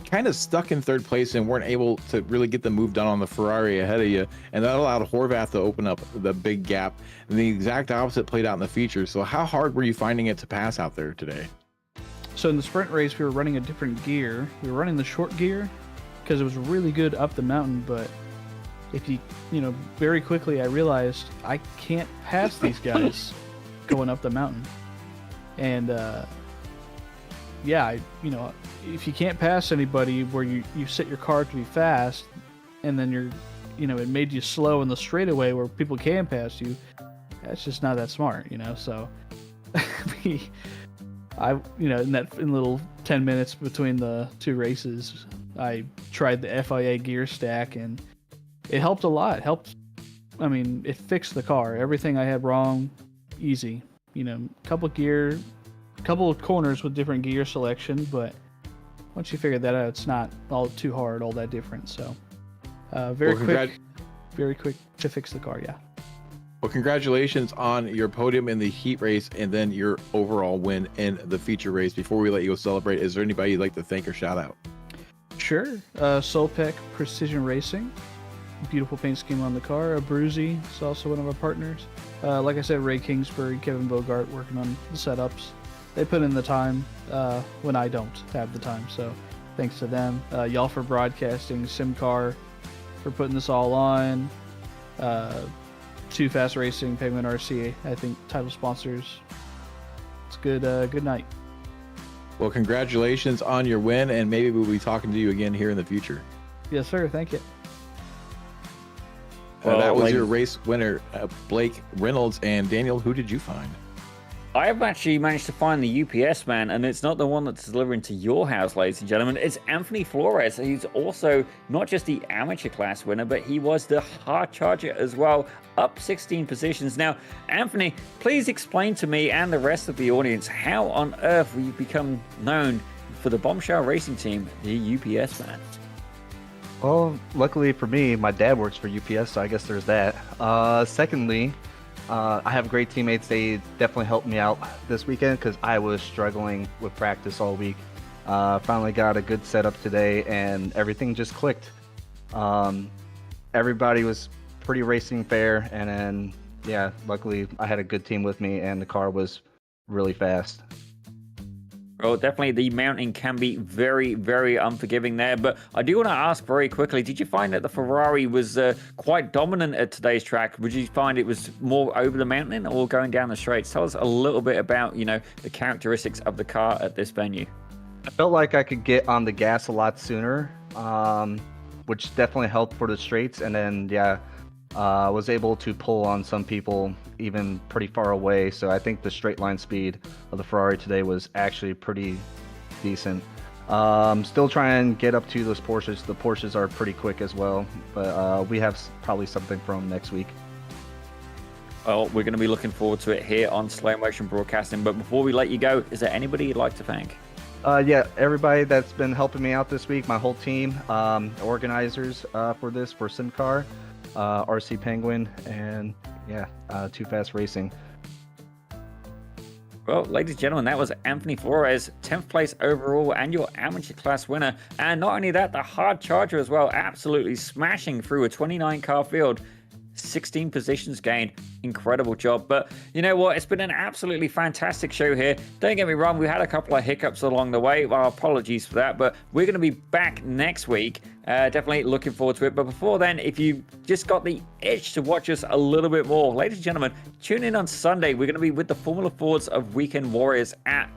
[SPEAKER 2] kind of stuck in third place and weren't able to really get the move done on the Ferrari ahead of you, and that allowed Horvath to open up the big gap. And the exact opposite played out in the feature. So how hard were you finding it to pass out there today?
[SPEAKER 3] So in the sprint race, we were running a different gear. We were running the short gear because it was really good up the mountain, but if very quickly I realized I can't pass these guys going up the mountain. And if you can't pass anybody where you set your car to be fast, and then it made you slow in the straightaway where people can pass you, that's just not that smart, so in that little 10 minutes between the two races, I tried the FIA gear stack, and it helped a lot. I mean, it fixed the car. Everything I had wrong, easy. You know, couple of corners with different gear selection, but once you figure that out, it's not all too hard, all that different. So, very quick to fix the car. Yeah.
[SPEAKER 2] Well, congratulations on your podium in the heat race and then your overall win in the feature race. Before we let you go celebrate, is there anybody you'd like to thank or shout out?
[SPEAKER 3] Sure. Solpec Precision Racing. Beautiful paint scheme on the car. Bruzy is also one of our partners. Like I said, Ray Kingsbury, Kevin Bogart working on the setups. They put in the time when I don't have the time. So thanks to them. Y'all for broadcasting. SimCAR for putting this all on. Too Fast Racing, Pavement RC, I think title sponsors. It's good. Good night.
[SPEAKER 2] Well, congratulations on your win, and maybe we'll be talking to you again here in the future.
[SPEAKER 3] Yes, sir. Thank you.
[SPEAKER 2] Well, that was your race winner, Blake Reynolds. And Daniel, who did you find?
[SPEAKER 1] I've actually managed to find the UPS man, and it's not the one that's delivering to your house, ladies and gentlemen. It's Anthony Flores. He's also not just the amateur class winner, but he was the hard charger as well, up 16 positions. Now, Anthony, please explain to me and the rest of the audience how on earth will you become known for the Bombshell Racing Team, the UPS man?
[SPEAKER 4] Well, luckily for me, my dad works for UPS, so I guess there's that. Secondly, I have great teammates. They definitely helped me out this weekend because I was struggling with practice all week. Finally got a good setup today, and everything just clicked. Everybody was pretty racing fair, and then, yeah, luckily I had a good team with me, and the car was really fast.
[SPEAKER 1] Well, definitely the mounting can be very, very unforgiving there. But I do want to ask very quickly, did you find that the Ferrari was quite dominant at today's track? Would you find it was more over the mountain or going down the straights? Tell us a little bit about, you know, the characteristics of the car at this venue.
[SPEAKER 4] I felt like I could get on the gas a lot sooner, which definitely helped for the straights. And then, yeah, I was able to pull on some people even pretty far away. So I think the straight line speed of the Ferrari today was actually pretty decent. Still trying to get up to those Porsches. The Porsches are pretty quick as well, but we have probably something for them next week.
[SPEAKER 1] Well, we're going to be looking forward to it here on Slow Motion Broadcasting. But before we let you go, is there anybody you'd like to thank?
[SPEAKER 4] Yeah, everybody that's been helping me out this week, my whole team, organizers for this, for SimCAR, RC Penguin, and yeah, Too Fast Racing.
[SPEAKER 1] Well, ladies and gentlemen, that was Anthony Flores, 10th place overall and your amateur class winner. And not only that, the hard charger as well, absolutely smashing through a 29 car field. 16 positions gained. Incredible job. But you know what? It's been an absolutely fantastic show here. Don't get me wrong, we had a couple of hiccups along the way. Well, apologies for that, but we're going to be back next week. Definitely looking forward to it. But before then, if you just got the itch to watch us a little bit more, ladies and gentlemen, tune in on Sunday. We're going to be with the Formula Fords of Weekend Warriors at...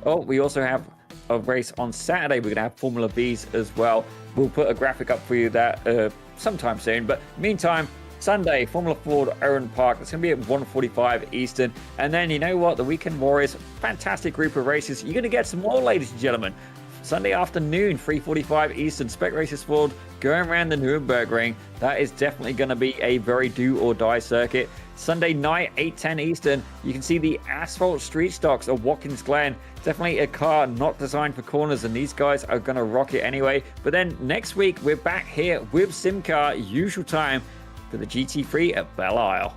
[SPEAKER 1] Oh, we also have a race on Saturday. We're going to have Formula Vs as well. We'll put a graphic up for you that sometime soon. But meantime, Sunday, Formula Ford, Owen Park. It's going to be at 1:45 Eastern. And then, you know what? The Weekend Warriors, fantastic group of races. You're going to get some more, ladies and gentlemen. Sunday afternoon, 3:45 Eastern, Spec Races Ford, going around the Nürburgring Ring. That is definitely going to be a very do-or-die circuit. Sunday night, 8:10 Eastern, you can see the asphalt street stocks of Watkins Glen. Definitely a car not designed for corners, and these guys are going to rock it anyway. But then next week, we're back here with SimCAR, usual time, for the GT3 at Belle Isle.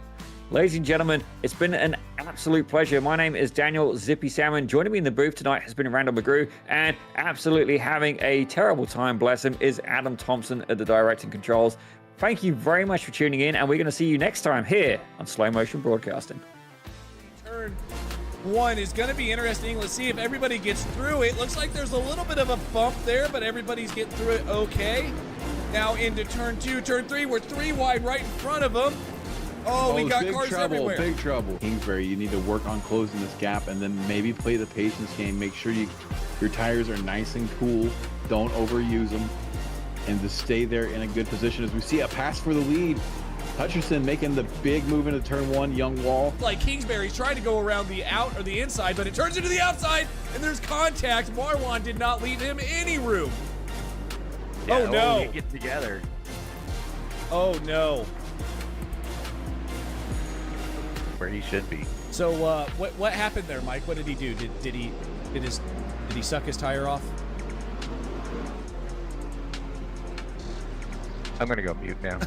[SPEAKER 1] Ladies and gentlemen, it's been an absolute pleasure. My name is Daniel Zippy Salmon. Joining me in the booth tonight has been Randall McGrew, and absolutely having a terrible time, bless him, is Adam Thompson at the directing controls. Thank you very much for tuning in, and we're going to see you next time here on Slow Motion Broadcasting.
[SPEAKER 5] Turn one is going to be interesting. Let's see if everybody gets through it. Looks like there's a little bit of a bump there, but everybody's getting through it okay. Now into turn two, turn three. We're three wide right in front of them. Oh, we got cars everywhere.
[SPEAKER 2] Big trouble. Kingsbury, you need to work on closing this gap and then maybe play the patience game. Make sure your tires are nice and cool. Don't overuse them. And to stay there in a good position as we see a pass for the lead. Hutcherson making the big move into turn one, Young Wall.
[SPEAKER 5] Like Kingsbury's trying to go around the out or the inside, but it turns into the outside, and there's contact. Marwan did not leave him any room. Oh, no.
[SPEAKER 1] We get together.
[SPEAKER 5] Oh no.
[SPEAKER 6] Where he should be.
[SPEAKER 5] So what happened there, Mike? What did he do? Did he suck his tire off?
[SPEAKER 6] I'm gonna go mute now.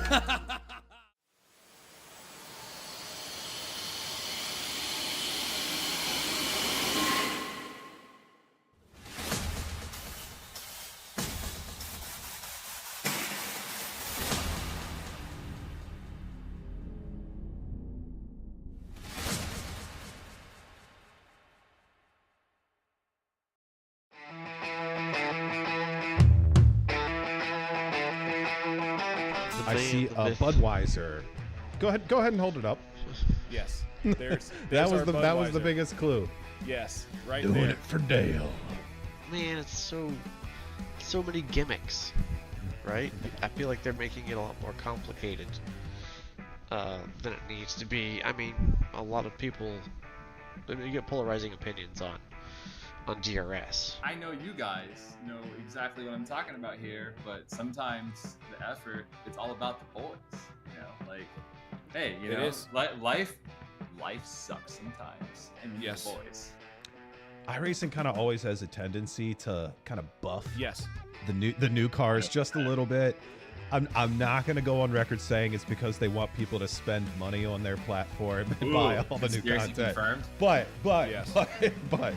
[SPEAKER 7] I see a Budweiser. Go ahead and hold it up.
[SPEAKER 5] Yes. There's
[SPEAKER 7] That
[SPEAKER 5] our
[SPEAKER 7] was the
[SPEAKER 5] Budweiser.
[SPEAKER 7] biggest clue.
[SPEAKER 5] Yes, right
[SPEAKER 7] Doing
[SPEAKER 5] there.
[SPEAKER 7] it for Dale.
[SPEAKER 8] Man, it's so many gimmicks, right? I feel like they're making it a lot more complicated than it needs to be. I mean, a lot of people, you get polarizing opinions on DRS.
[SPEAKER 9] I know you guys know exactly what I'm talking about here, but sometimes the effort, it's all about the boys. You know, like, hey, you
[SPEAKER 5] It
[SPEAKER 9] know,
[SPEAKER 5] is.
[SPEAKER 9] life sucks sometimes, and you need
[SPEAKER 5] Yes.
[SPEAKER 9] the boys.
[SPEAKER 7] iRacing kind of always has a tendency to kind of buff
[SPEAKER 5] Yes.
[SPEAKER 7] the new cars just a little bit. I'm not gonna go on record saying it's because they want people to spend money on their platform and buy all the new
[SPEAKER 9] Conspiracy
[SPEAKER 7] content.
[SPEAKER 9] confirmed.
[SPEAKER 7] But
[SPEAKER 5] Yes.
[SPEAKER 7] but